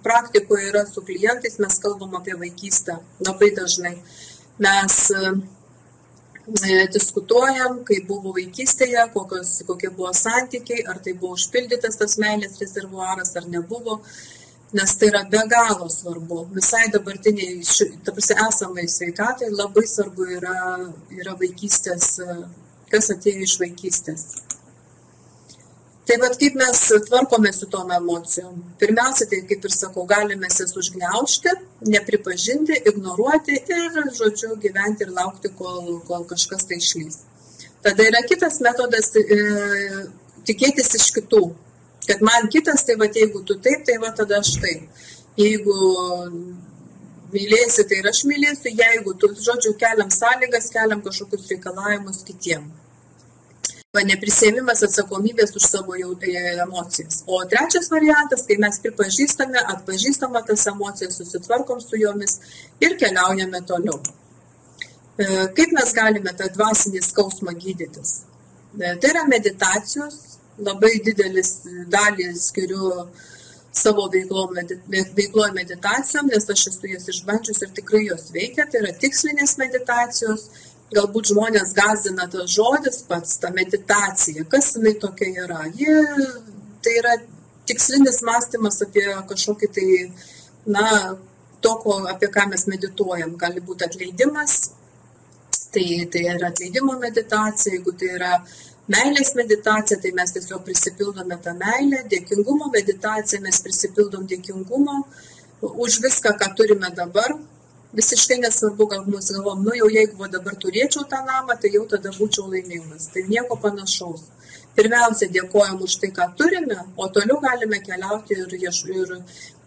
praktikoje yra su klientais, mes kalbam apie vaikystę labai dažnai. Mes diskutuojam, kaip buvo vaikystėje, kokie buvo santykiai, ar tai buvo užpildytas tas meilės rezervuaras, ar nebuvo, nes tai yra be galo svarbu. Visai dabartiniai, esamai sveikatai labai svarbu yra vaikystės, kas atėjo iš vaikystės. Tai vat kaip mes tvarkome su tom emocijom. Pirmiausia, tai kaip ir sakau, galime jas užgniaužti, nepripažinti, ignoruoti ir, žodžiu, gyventi ir laukti, kol kažkas tai išlys. Tada yra kitas metodas tikėtis iš kitų. Kad man kitas, tai vat jeigu tu taip, tai vat tada aš taip. Jeigu mylėsi, tai ir aš mylėsiu. Jeigu tu, žodžiu, keliam sąlygas, keliam kažkokius reikalavimus kitiem. Neprisėmimas atsakomybės už savo emocijas. O trečias variantas, kai mes pripažįstame, atpažįstame tas emocijas, susitvarkom su jomis ir keliaujame toliau. Kaip mes galime tą dvasinį skausmą gydytis? Tai yra meditacijos, labai didelis dalį skiriu savo veikloje meditacijom, nes aš esu jas išbandžius ir tikrai jos veikia. Tai yra tikslinės meditacijos. Galbūt žmonės gąsdina tas žodis pats, ta meditacija. Kas jinai tokia yra? Tai yra tikslinis mąstymas apie kažkokį tai, apie ką mes medituojam. Gali būti atleidimas, tai yra atleidimo meditacija. Jeigu tai yra meilės meditacija, tai mes tiesiog prisipildome tą meilę. Dėkingumo meditacija, mes prisipildom dėkingumo už viską, ką turime dabar. Visiškai nesvarbu, gal mūsų galvom, jau jeigu dabar turėčiau tą namą, tai jau tada būčiau laimingas. Tai nieko panašaus. Pirmiausia, dėkojam už tai, ką turime, o toliau galime keliauti ir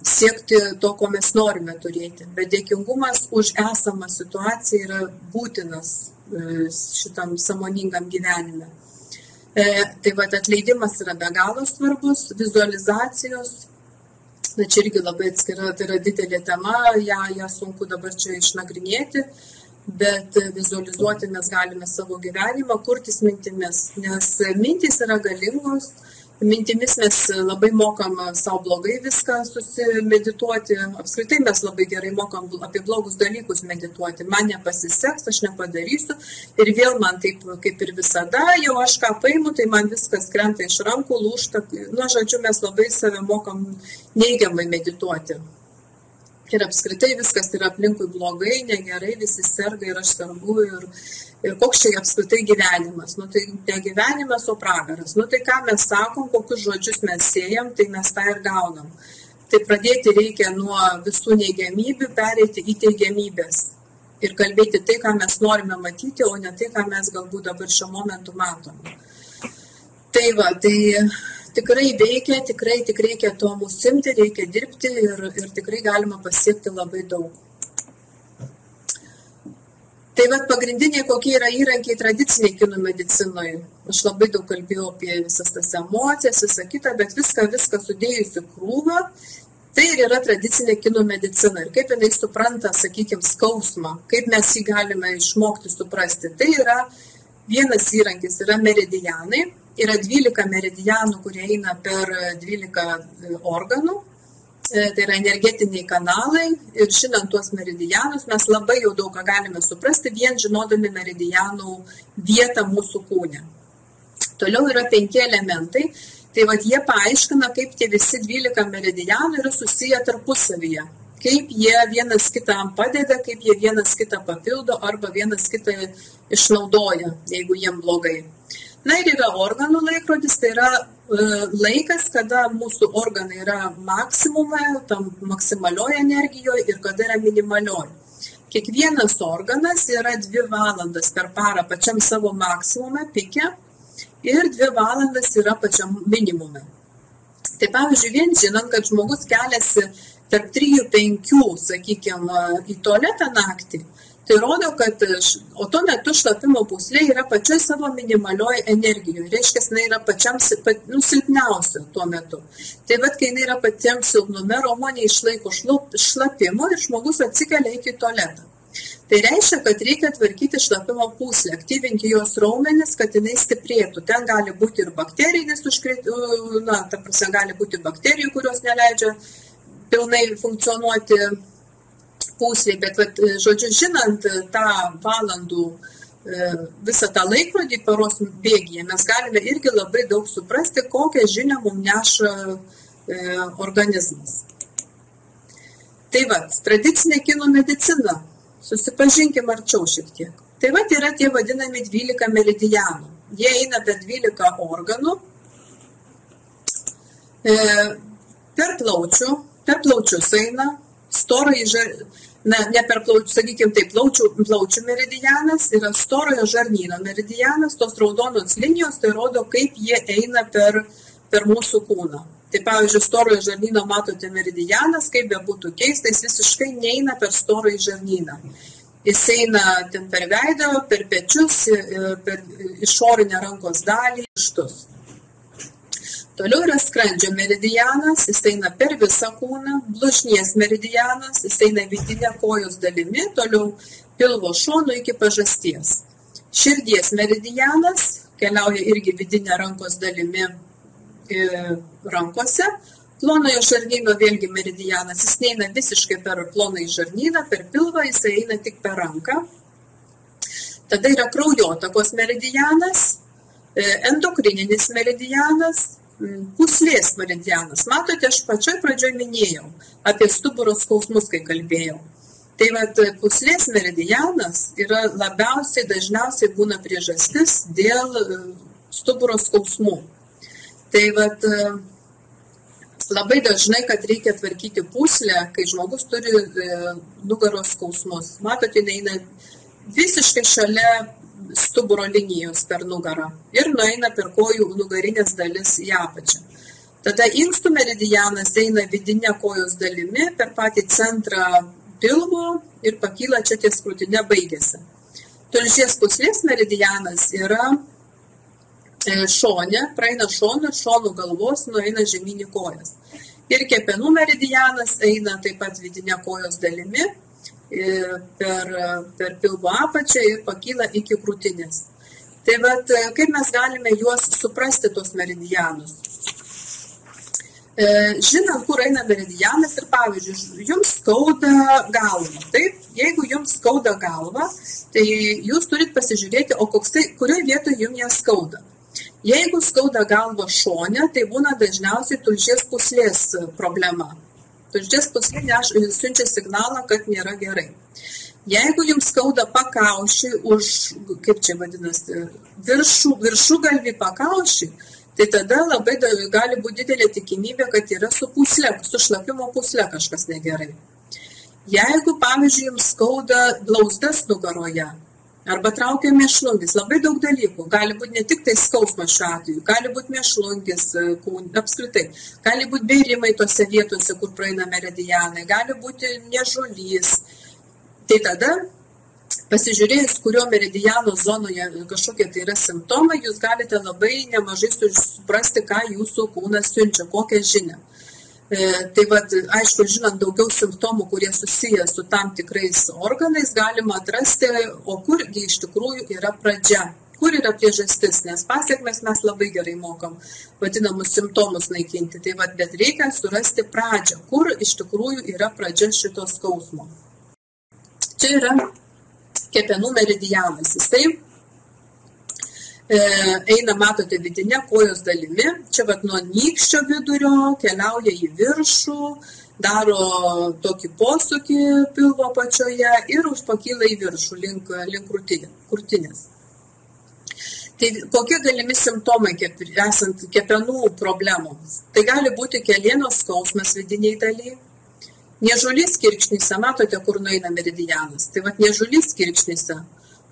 siekti to, ko mes norime turėti. Bet dėkingumas už esamą situaciją yra būtinas šitam sąmoningam gyvenime. Tai atleidimas yra be galo svarbus, vizualizacijos. Čia irgi labai atskira, tai yra didelė tema, ją sunku dabar čia išnagrinėti, bet vizualizuoti mes galime savo gyvenimą, kurtis mintimis, nes mintys yra galingos, mintimis mes labai mokam savo blogai viską susimedituoti, apskritai mes labai gerai mokam apie blogus dalykus medituoti, man nepasiseks, aš nepadarysiu ir vėl man taip kaip ir visada, jau aš ką paimu, tai man viskas krenta iš rankų, lūžta, žodžiu, mes labai save mokam neigiamai medituoti. Ir apskritai viskas yra aplinkui blogai, negerai, visi serga ir aš sergu ir koks čia apskritai gyvenimas. Tai ne gyvenimas, o pragaras. Tai ką mes sakom, kokius žodžius mes siejam, tai mes tą ir gaunam. Tai pradėti reikia nuo visų neigiamybių, pereiti į teigiamybės. Ir kalbėti tai, ką mes norime matyti, o ne tai, ką mes galbūt dabar šiuo momentu matome. Tai tikrai veikia, tikrai reikia to mūsų imti, reikia dirbti ir tikrai galima pasiekti labai daug. Tai pagrindiniai kokie yra įrankiai tradiciniai kinų medicinoje. Aš labai daug kalbėjau apie visas tas emocijas, visą kitą, bet viską sudėjusi krūvą, tai ir yra tradicinė kinų medicina. Ir kaip jinai supranta, sakykime, skausmą, kaip mes jį galime išmokti suprasti. Tai yra vienas įrankis, yra meridianai. Yra 12 meridianų, kurie eina per 12 organų, tai yra energetiniai kanalai ir žinant tuos meridianus mes labai jau daug ką galime suprasti, vien žinodami meridianų vietą mūsų kūne. Toliau yra 5 elementai, tai jie paaiškina, kaip tie visi 12 meridianų yra susiję tarpusavyje, kaip jie vienas kitam padeda, kaip jie vienas kitą papildo arba vienas kitą išnaudoja, jeigu jiem blogai. Ir yra organų laikrodis, tai yra laikas, kada mūsų organai yra maksimume, tam maksimalioje energijoje ir kada yra minimalioje. Kiekvienas organas yra 2 valandas per parą pačiam savo maksimume, pike, ir 2 valandas yra pačiam minimume. Tai pavyzdžiui, vien žinant, kad žmogus keliasi tarp 3-5, sakykime, į tualetą naktį, tai rodo, kad o tuo metu šlapimo pūslė yra pačioj savo minimalioj energijoje. Reiškia, jinai yra pačiam silpniausia tuo metu. Tai kai jinai yra patiem silpnume, raumo neišlaiko šlapimo ir žmogus atsikelia iki tualetą. Tai reiškia, kad reikia tvarkyti šlapimo pūslę, aktyvinti jos raumenis, kad jinai stiprėtų. Ten gali būti ir bakterijinis gali būti bakterijų, kurios neleidžia pilnai funkcionuoti pūslė, bet, žodžiu, žinant tą valandų visą tą laikrodį paros bėgyje, mes galime irgi labai daug suprasti, kokią žinią mums neša organizmas. Tai tradicinė kinų medicina, susipažinkim arčiau šiek tiek. Tai yra tie vadinami 12 meridianų. Jie eina per 12 organų, per plaučius eina, ne per plaučių, sakykime taip, plaučių meridianas yra storojo žarnyno meridianas, tos raudonos linijos, tai rodo, kaip jie eina per mūsų kūną. Tai pavyzdžiui, storojo žarnyno matote meridianas, kaip be būtų keista, jis visiškai neina per storojį žarnyną. Jis eina ten per veidą, per pečius, per išorinę rankos dalį, ištus. Toliau yra skrandžio meridianas, jis eina per visą kūną, blušnies meridianas, jis eina vidinę kojos dalimi, toliau pilvo šonų iki pažasties. Širdies meridianas keliauja irgi vidinę rankos dalimi rankose. Plonojo žarnyno vėlgi meridianas, jis neina visiškai per plonąjį žarnyną, per pilvą, jis eina tik per ranką. Tada yra kraujotakos meridianas, endokrininis meridianas, pūslės meridianas. Matote, aš pačioj pradžioj minėjau apie stuburo skausmus, kai kalbėjau. Tai pūslės meridianas yra dažniausiai būna priežastis dėl stuburo skausmų. Tai labai dažnai, kad reikia tvarkyti pūslę, kai žmogus turi nugaros skausmus. Matote, jinai eina visiškai šalia stuburo linijos per nugarą ir nueina per kojų nugarinės dalis į apačią. Tada inkstų meridianas eina vidinę kojos dalimi per patį centrą pilvo ir pakyla čia ties krūtine baigėsi. Tulžies pūslės meridianas yra šone, praeina šonu ir šonų galvos nueina žemyn į kojas. Ir kepenų meridianas eina taip pat vidinę kojos dalimi per pilvo apačią ir pakyla iki krūtinės. Tai kaip mes galime juos suprasti, tos meridianus? Žinant, kur eina meridianas ir pavyzdžiui, jums skauda galvą. Taip, jeigu jums skauda galvą, tai jūs turit pasižiūrėti, o kurioje vietoje jums ją skauda. Jeigu skauda galvą šone, tai būna dažniausiai tulžies pūslės problema. Tulžies pūslė siunčia signalą, kad nėra gerai. Jeigu jums skauda pakaušį kaip čia vadinasi, viršugalvį pakaušį, tai tada labai gali būti didelė tikimybė, kad yra su šlapimo pūsle kažkas negerai. Jeigu, pavyzdžiui, jums skauda blauzdas nugaroje arba traukia mėšlungis, labai daug dalykų. Gali būti ne tik tai skausmas šiuo atveju, gali būti mėšlungis, apskritai. Gali būti bėrimai tose vietose, kur praeina meridianai, gali būti niežulys. Tai tada, pasižiūrėjus, kurio meridiano zonoje kažkokie tai yra simptomai, jūs galite labai nemažai suprasti, ką jūsų kūnas siunčia, kokią žinią. Tai aišku, žinant daugiau simptomų, kurie susiję su tam tikrais organais, galima atrasti, o kurgi iš tikrųjų yra pradžia, kur yra priežastis, nes pasiekmes mes labai gerai mokam vadinamus simptomus naikinti. Tai bet reikia surasti pradžią, kur iš tikrųjų yra pradžia šito skausmo. Čia yra kepenų meridianas. Jisai eina, matote, vidinė kojos dalimi, čia nuo nykščio vidurio keliauja į viršų, daro tokį posūkį pilvo pačioje ir pakyla į viršų link krūtinės. Tai kokie galimi simptomai esant kepenų problemoms? Tai gali būti kelienos skausmas vidiniai dalyje, niežulys kirkšnyse, matote, kur nueina meridianas, tai niežulys kirkšnyse.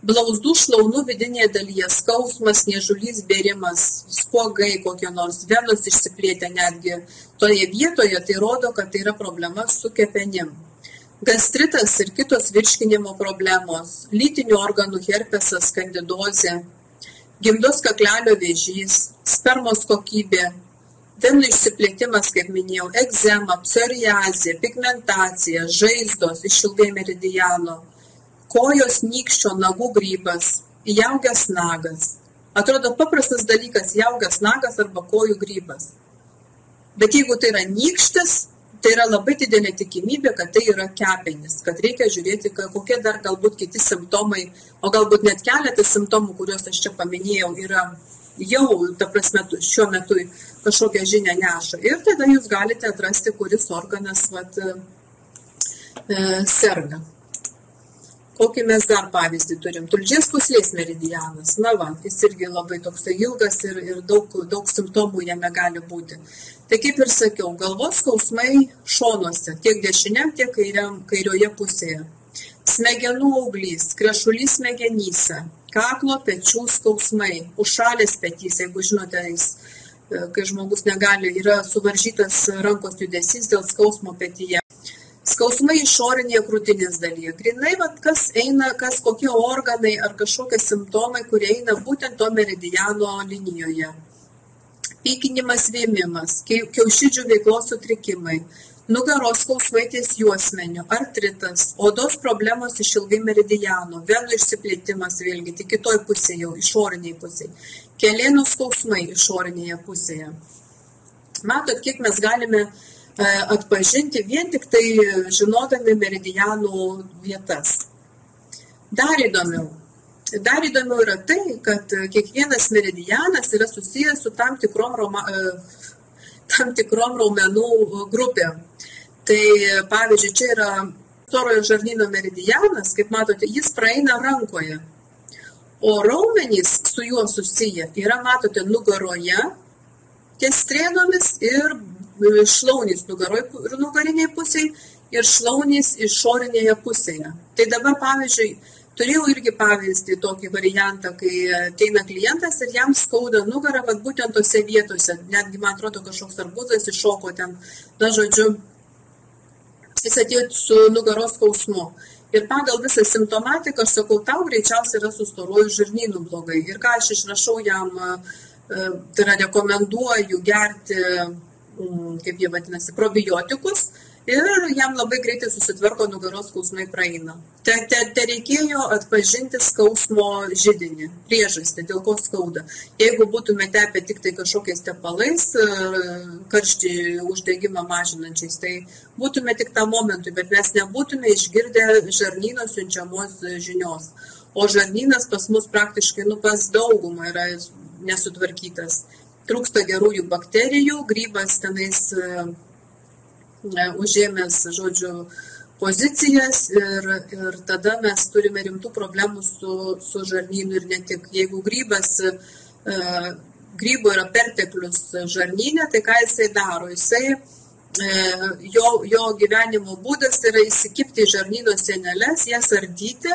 Blauzdų šlaunų vidinėje dalyje skausmas, niežulys, bėrimas, spuogai kokie nors, venos išsiplėtę netgi toje vietoje, tai rodo, kad tai yra problema su kepenim. Gastritas ir kitos virškinimo problemos, lytinių organų herpesas, kandidozė, gimdos kaklelio vėžys, spermos kokybė, venų išsiplėtimas, kaip minėjau, egzema, psoriazė, pigmentacija, žaizdos, išilgai meridiano, kojos nykščio nagų grybas, įaugęs nagas. Atrodo paprastas dalykas, įaugęs nagas arba kojų grybas. Bet jeigu tai yra nykštis, tai yra labai didelė tikimybė, kad tai yra kepenys, kad reikia žiūrėti, kokie dar galbūt kiti simptomai, o galbūt net keletas simptomų, kuriuos aš čia paminėjau, yra jau, ta prasme, šiuo metu kažkokią žinią neša. Ir tada jūs galite atrasti, kuris organas serga. Kokį mes dar pavyzdį turim? Tulžies pūslės meridianas. Na va, jis irgi labai toks ilgas ir daug simptomų jame gali būti. Tai kaip ir sakiau, galvos skausmai šonuose, tiek dešiniam, tiek kairioje pusėje. Smegenų auglys, krešulys smegenyse, kaklo pečių skausmai, užšalęs petys, jeigu žinote, kai žmogus negali, yra suvaržytas rankos judesys dėl skausmo petyje. Skausmai išorinėje krūtinės dalyje. Grinai, kas eina, kokie organai ar kažkokie simptomai, kurie eina būtent to meridiano linijoje. Pykinimas, vėmimas, kiaušidžių veiklos sutrikimai, nugaros skausmai ties juosmeniu, artritas, odos problemos išilgai meridiano, venų išsiplėtimas vėlgi, tik kitoj pusėje jau, išoriniai pusėje. Kelėnų skausmai išorinėje pusėje. Matot, kiek mes galime atpažinti vien tik tai žinodami meridianų vietas. Dar įdomiau yra tai, kad kiekvienas meridianas yra susijęs su tam tikrom raumenų grupėm. Tai pavyzdžiui, čia yra storojo žarnyno meridianas, kaip matote, jis praeina rankoje, o raumenys su juo susiję yra, matote, nugaroje, ties strėnomis ir šlaunys nugariniai pusėje ir šlaunys išorinėje pusėje. Tai dabar, pavyzdžiui, turėjau irgi pavyzdį, tokį variantą, kai ateina klientas ir jam skauda nugarą, būtent tose vietose, netgi, man atrodo, kažkoks arbūzas iššoko ten, jis atėjo su nugaros skausmu. Ir pagal visą simptomatiką, aš sakau, tau greičiausiai yra su storuoju žarnynu blogai. Ir ką aš išrašau jam, tai yra rekomenduoju gerti, kaip jie vadinasi, probiotikus ir jam labai greitai susitvarko, nugaros skausmai praeina. Te reikėjo atpažinti skausmo židinį, priežastį, dėl ko skauda. Jeigu būtume tepę tik tai kažkokiais tepalais, karštį uždegimą mažinančiais, tai būtume tik tam momentui, bet mes nebūtume išgirdę žarnyno siunčiamos žinios. O žarnynas pas mus praktiškai, pas daugumą yra nesutvarkytas. Trūksta gerųjų bakterijų, grybas tenais užėmęs, pozicijas ir tada mes turime rimtų problemų su žarnynu ir ne tik. Jeigu grybo yra perteklius žarnyne, tai ką jisai daro? Jo gyvenimo būdas yra įsikibti į žarnyno sieneles, jas ardyti,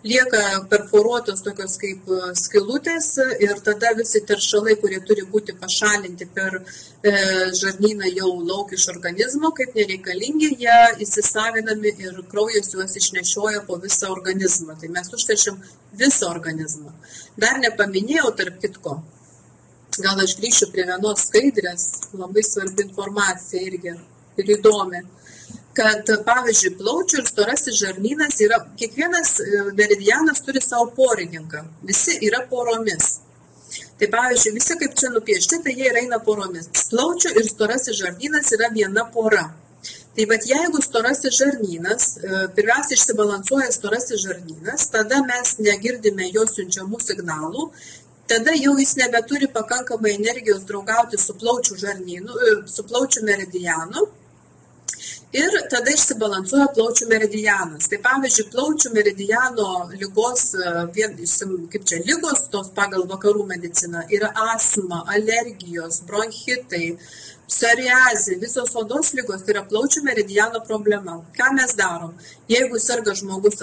lieka perforuotos tokios kaip skylutės ir tada visi teršalai, kurie turi būti pašalinti per žarnyną jau lauk iš organizmo, kaip nereikalingi, jie įsisavinami ir kraujas juos išnešioja po visą organizmą. Tai mes užteršiam visą organizmą. Dar nepaminėjau tarp kitko, gal aš grįšiu prie vienos skaidrės, labai svarbi informacija irgi ir įdomi. Kad, pavyzdžiui, plaučių ir storasis žarnynas yra, kiekvienas meridianas turi savo porininką, visi yra poromis. Tai, pavyzdžiui, visi kaip čia nupiešti, tai jie eina poromis. Plaučių ir storasis žarnynas yra viena pora. Tai jeigu storasis žarnynas, pirmiausia išsibalansuoja storasis žarnynas, tada mes negirdime jo siunčiamų signalų, tada jau jis nebeturi pakankamai energijos draugauti su plaučių žarnynu, su plaučių meridianu. Ir tada išsibalansuoja plaučių meridianas. Tai pavyzdžiui, plaučių meridiano lygos, kaip čia lygos, tos pagal vakarų mediciną, yra astma, alergijos, bronchitai, psoriazė, visos odos lygos, tai yra plaučių meridiano problema. Ką mes darom? Jeigu serga žmogus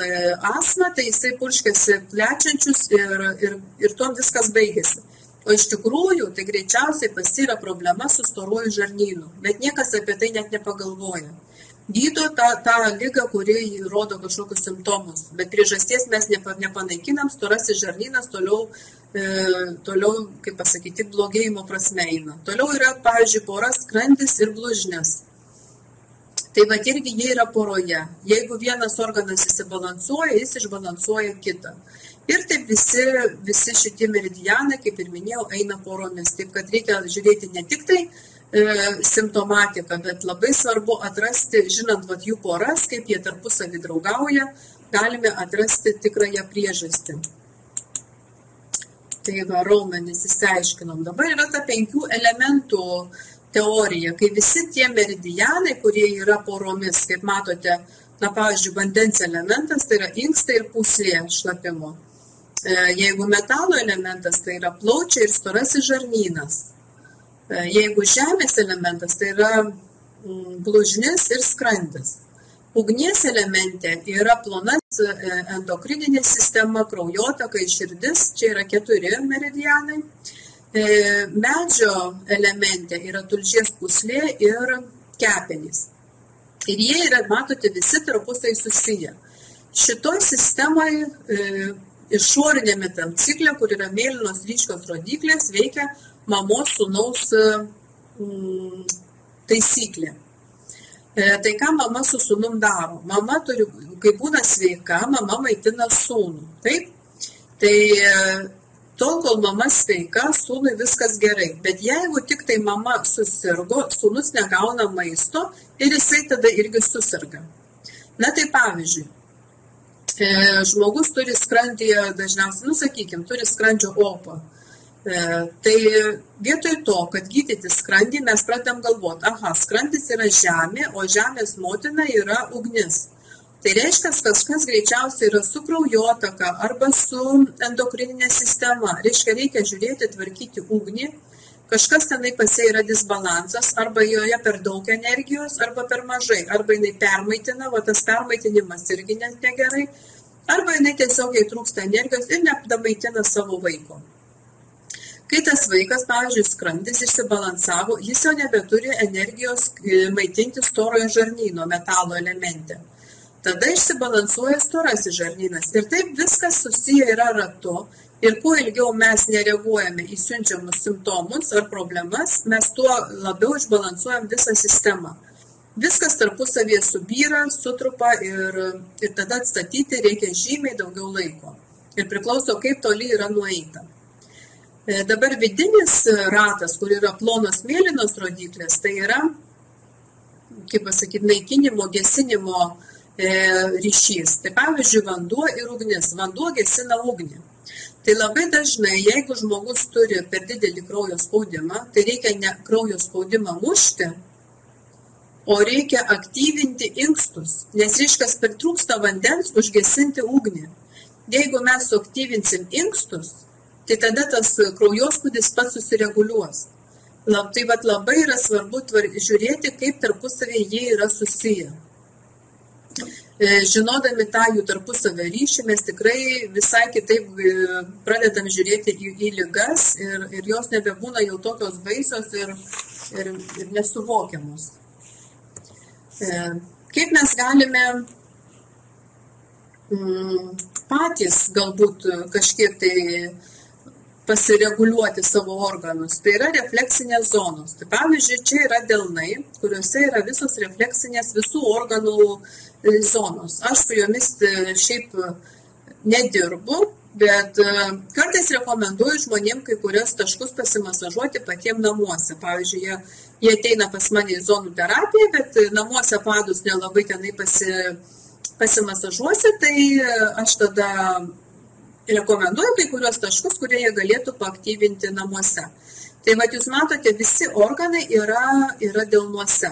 astma, tai jisai purškiasi plečiančius ir tuom viskas baigėsi. O iš tikrųjų, tai greičiausiai pas yra problema su storuoju žarnynu, bet niekas apie tai net nepagalvoja. Gydo tą ligą, kuri rodo kažkokius simptomus, bet priežasties mes nepanaikinam, storasis žarnynas toliau, kaip pasakyti, blogėjimo prasme eina. Toliau yra, pavyzdžiui, pora skrandis ir blužnis. Tai irgi jie yra poroje. Jeigu vienas organas įsibalansuoja, jis išbalansuoja kitą. Ir taip visi šitie meridianai, kaip ir minėjau, eina poromis. Taip, kad reikia žiūrėti ne tik tai simptomatiką, bet labai svarbu atrasti, žinant jų poras, kaip jie tarpusavį draugauja, galime atrasti tikrąją priežastį. Tai raumenis išsiaiškinom. Dabar yra ta 5 elementų teorija, kai visi tie meridianai, kurie yra poromis, kaip matote, pavyzdžiui, vandens elementas, tai yra inkstai ir pūslė šlapimo. Jeigu metalo elementas, tai yra plaučiai ir storasis žarnynas. Jeigu žemės elementas, tai yra blužnis ir skrandis. Ugnies elemente yra plonas endokrininė sistema, kraujotaka ir širdis, čia yra 4 meridianai. Medžio elemente yra tulžies pūslė ir kepenys. Ir jie yra, matote, visi tarpusai susiję. Šitoj sistemoje išorinėme tam cikle, kur yra mėlynos ryškios rodiklės, veikia mamos sūnaus taisyklė. Tai ką mama su sūnum daro? Mama turi, kai būna sveika, mama maitina sūnų. Taip? Tai tol, kol mama sveika, sūnui viskas gerai. Bet jeigu tik tai mama susirgo, sūnus negauna maisto ir jisai tada irgi susirga. Na tai pavyzdžiui, žmogus turi skrandyje dažniausiai, sakykime, turi skrandžio opą. Tai vietoj to, kad gydyti skrandį, mes pradedam galvoti, skrandis yra žemė, o žemės motina yra ugnis. Tai reiškia, kažkas greičiausiai yra su kraujotaka arba su endokrininė sistema. Reikia žiūrėti, tvarkyti ugnį. Kažkas tenai pasie yra disbalansas, arba joje per daug energijos, arba per mažai. Arba jinai permaitina, tas permaitinimas irgi negerai. Arba jinai tiesiog jai trūksta energijos ir nedamaitina savo vaiko. Kai tas vaikas, pavyzdžiui, skrandis išsibalansavo, jis jau nebeturi energijos maitinti storojo žarnyno metalo elemente. Tada išsibalansuoja storasis žarnynas. Ir taip viskas susiję yra ratu. Ir kuo ilgiau mes nereaguojame į siunčiamus simptomus ar problemas, mes tuo labiau išbalansuojam visą sistemą. Viskas tarpusavyje subyra, sutrupa ir tada atstatyti reikia žymiai daugiau laiko. Ir priklauso, kaip toli yra nueita. Dabar vidinis ratas, kur yra plonos mėlynos rodiklės, tai yra, kaip pasakyti, naikinimo, gesinimo ryšys. Tai pavyzdžiui, vanduo ir ugnis. Vanduo gesina ugnį. Tai labai dažnai, jeigu žmogus turi per didelį kraujo spaudimą, tai reikia ne kraujo spaudimą mušti, o reikia aktyvinti inkstus, nes reiškia, pritrūksta vandens užgesinti ugnį. Jeigu mes suaktyvinsim inkstus, tai tada tas kraujospūdis pats susireguliuos. Tai labai yra svarbu žiūrėti, kaip tarpusavėje jie yra susiję. Žinodami tą jų tarpusavio ryšį, mes tikrai visai kitaip pradedam žiūrėti į ligas ir jos nebebūna jau tokios baisios ir nesuvokiamos. Kaip mes galime patys galbūt kažkiek tai pasireguliuoti savo organus. Tai yra refleksinės zonos. Tai pavyzdžiui, čia yra delnai, kuriuose yra visos refleksinės visų organų zonos. Aš su jomis šiaip nedirbu, bet kartais rekomenduoju žmonėm kai kurias taškus pasimasažuoti patiem namuose. Pavyzdžiui, jie ateina pas mane į zonų terapiją, bet namuose padus nelabai tenai pasimasažuosi, tai aš tada rekomenduoju kai kurios taškus, kurie jie galėtų paaktyvinti namuose. Tai jūs matote, visi organai yra delnuose.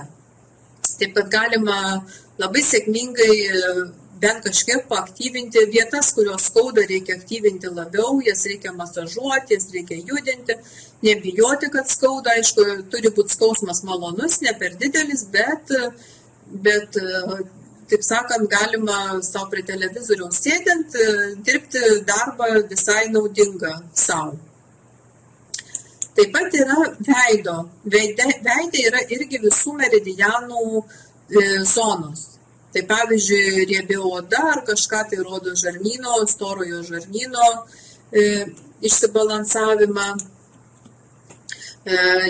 Taip pat galima labai sėkmingai bent kažkiek paaktyvinti vietas, kurios skauda, reikia aktyvinti labiau, jas reikia masažuoti, jas reikia judinti, nebijoti, kad skauda, aišku, turi būti skausmas malonus, ne per didelis, bet taip sakant, galima savo prie televizoriaus sėdint, dirbti darbą visai naudingą savo. Taip pat yra veido. Veide yra irgi visų meridianų zonos. Tai pavyzdžiui, riebi oda ar kažką tai rodo žarnyno, storojo žarnyno išsibalansavimą.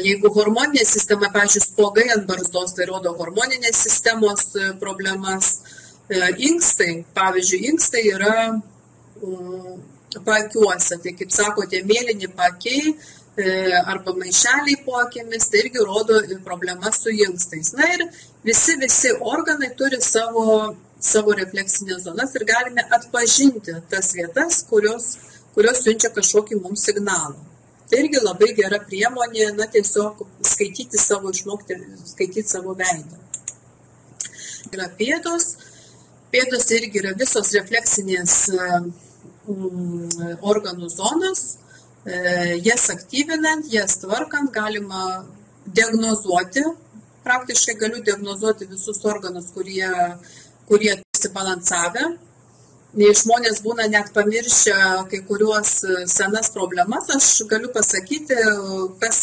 Jeigu hormoninė sistema, pavyzdžiui, spuogai ant barzdos, tai rodo hormoninės sistemos problemas. Inkstai, pavyzdžiui, inkstai yra paakiuose. Tai kaip sako, tie mėlyni paakiai arba maišeliai po akimis, tai irgi rodo problemas su inkstais. Na ir visi organai turi savo refleksinės zonas ir galime atpažinti tas vietas, kurios siunčia kažkokį mums signalą. Tai irgi labai gera priemonė, tiesiog išmokti skaityti savo veidą. Yra pėdos. Pėdos irgi yra visos refleksinės organų zonos. Jas aktyvinant, jas tvarkant galima diagnozuoti. Praktiškai galiu diagnozuoti visus organus, kurie išsibalansavę. Žmonės būna net pamiršę kai kuriuos senas problemas. Aš galiu pasakyti, kas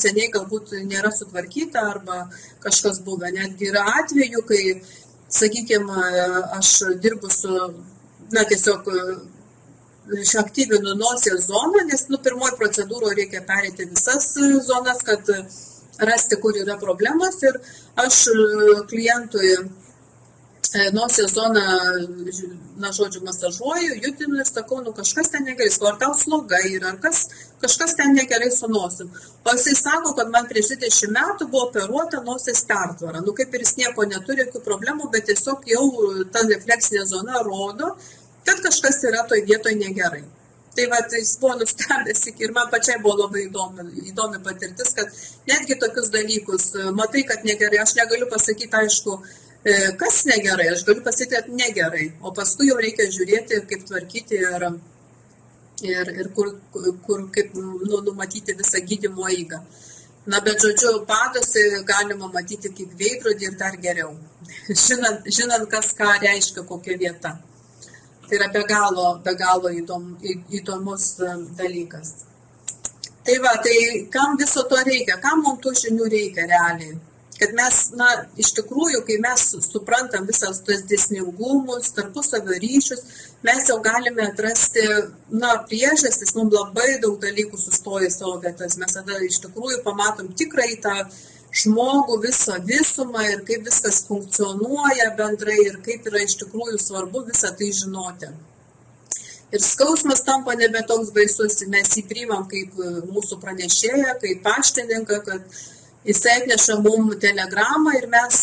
seniai galbūt nėra sutvarkyta arba kažkas buvę. Netgi yra atvejų, kai, sakykime, aš dirbu su, tiesiog aktyvinu nosies zoną, nes pirmoji procedūroje reikia pereiti visas zonas, kad rasti, kur yra problemas. Ir aš klientui nosies zoną, masažuoju, judinu ir sakau, kažkas ten negerai, ar tau sloga yra, ar kažkas ten negerai su nosim. O jisai sako, kad man prieš 20 metų buvo operuota nosies pertvara. Kaip ir jis nieko neturi, jokių problemų, bet tiesiog jau ta refleksinė zona rodo, kad kažkas yra toj vietoj negerai. Tai jis buvo nustebęs ir man pačiai buvo labai įdomi patirtis, kad netgi tokius dalykus, matai, kad negerai, aš negaliu pasakyti, aišku, kas negerai, aš galiu pasakyti, kad negerai, o paskui jau reikia žiūrėti, kaip tvarkyti ir kur kaip numatyti visą gydymo eigą. Bet žodžiu, paduose galima matyti kaip veidrodį ir dar geriau, žinant, kas ką reiškia, kokia vieta. Tai yra be galo įdomus dalykas. Tai kam viso to reikia, kam mums tų žinių reikia realiai? Kad mes, iš tikrųjų, kai mes suprantam visas tos dėsningumus, tarpusavio ryšius, mes jau galime atrasti, priežastis, mums labai daug dalykų sustoja savo vietas. Mes tada iš tikrųjų pamatom tikrai tą žmogų visą visumą ir kaip viskas funkcionuoja bendrai ir kaip yra iš tikrųjų svarbu visą tai žinoti. Ir skausmas tampa nebe toks baisus, mes jį priimam kaip mūsų pranešėją, kaip paštininką, kad jisai atneša mums telegramą ir mes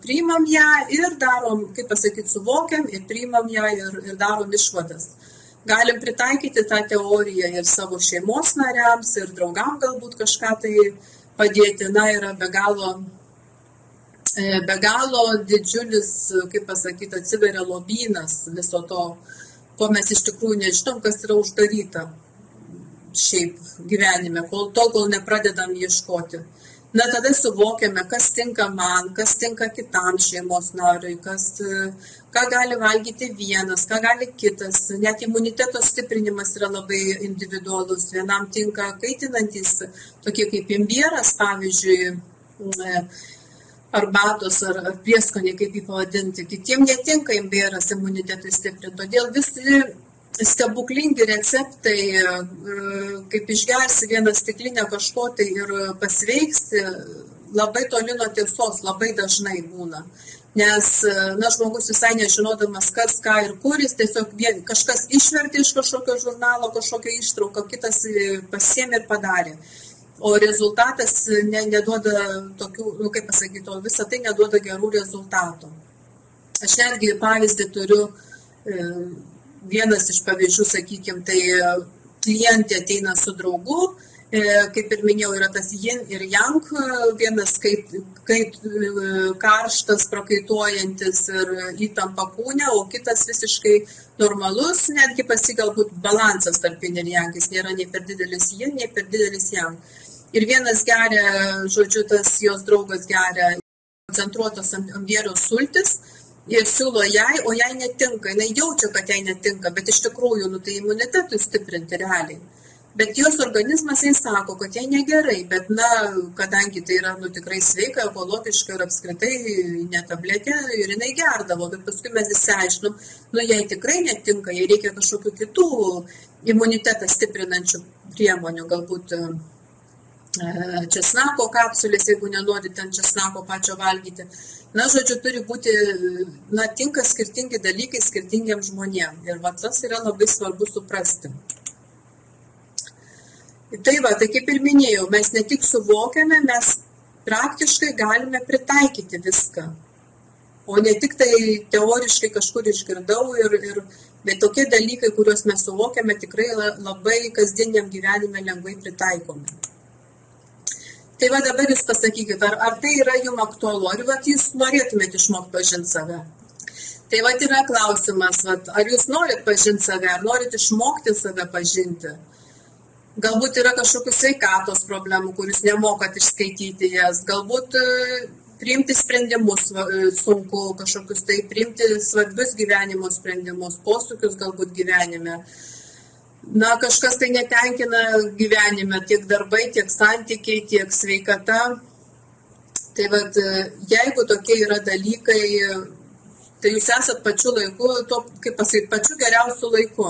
priimam ją ir darom, kaip pasakyti, suvokiam ir priimam ją ir darom išvadas. Galim pritaikyti tą teoriją ir savo šeimos nariams ir draugam galbūt kažką tai padėti. Yra be galo didžiulis, kaip pasakyti, atsiveria lobynas viso to, ko mes iš tikrųjų nežinom, kas yra uždaryta šiaip gyvenime, kol nepradedam ieškoti. Tada suvokiame, kas tinka man, kas tinka kitam šeimos nariui, ką gali valgyti vienas, ką gali kitas. Net imuniteto stiprinimas yra labai individualus. Vienam tinka kaitinantis, tokie kaip imbieras, pavyzdžiui, arbatos ar prieskoniai, kaip jį pavadinti. Kitiem netinka imbieras imunitetui stiprinti. Todėl visi stebuklingi receptai, kaip išgersi vieną stiklinę kažko tai ir pasveiksti, labai toli nuo tiesos, labai dažnai būna. Nes žmogus visai nežinodamas kas, ką ir kur, jis tiesiog kažkas išvertė iš kažkokio žurnalo, kažkokio ištrauką, kitas pasiėmė ir padarė. O rezultatas neduoda tokių, kaip pasakyti, visą tai neduoda gerų rezultatų. Aš netgi pavyzdį turiu. Vienas iš pavyzdžių, sakykime, tai klientė ateina su draugu, kaip ir minėjau, yra tas yin ir yang, vienas kaip karštas, prakaituojantis ir įtampa kūne, o kitas visiškai normalus, netgi galbūt balansas tarp yin ir yang, jis nėra nei per didelis yin, nei per didelis yang. Ir vienas geria, žodžiu, tas jos draugas geria koncentruotos imbierio sultis, ir siūlo jai, o jai netinka, jinai jaučia, kad jai netinka, bet iš tikrųjų, tai imunitetui stiprinti realiai. Bet jos organizmas jai sako, kad jai negerai, bet, kadangi tai yra, tikrai sveika, ekologiška ir apskritai ne tabletė, ir jinai gerdavo, bet paskui mes išsiaiškinom, jai tikrai netinka, jai reikia kažkokių kitų imunitetą stiprinančių priemonių, galbūt česnako kapsulės, jeigu nenori ten česnako pačio valgyti. Žodžiu, turi būti, tinka skirtingi dalykai skirtingiems žmonėms. Ir tas yra labai svarbu suprasti. Tai va, tai kaip ir minėjau, mes ne tik suvokiame, mes praktiškai galime pritaikyti viską. O ne tik tai teoriškai kažkur išgirdau bet tokie dalykai, kuriuos mes suvokiame, tikrai labai kasdieniam gyvenime lengvai pritaikomi. Tai va dabar jūs pasakykit, ar tai yra jums aktualu, ar jūs norėtumėte išmokti pažinti save? Tai va yra klausimas, ar jūs norit pažinti save, ar norit išmokti save pažinti? Galbūt yra kažkokių sveikatos problemų, kur jūs nemokat išskaityti jas, galbūt priimti sprendimus sunku, kažkokius tai priimti svarbius gyvenimo sprendimus, posūkius galbūt gyvenime. Na, kažkas tai netenkina gyvenime, tiek darbai, tiek santykiai, tiek sveikata. Tai vat, jeigu tokie yra dalykai, tai jūs esat pačiu laiku, kaip pasakyti, pačiu geriausiu laiku.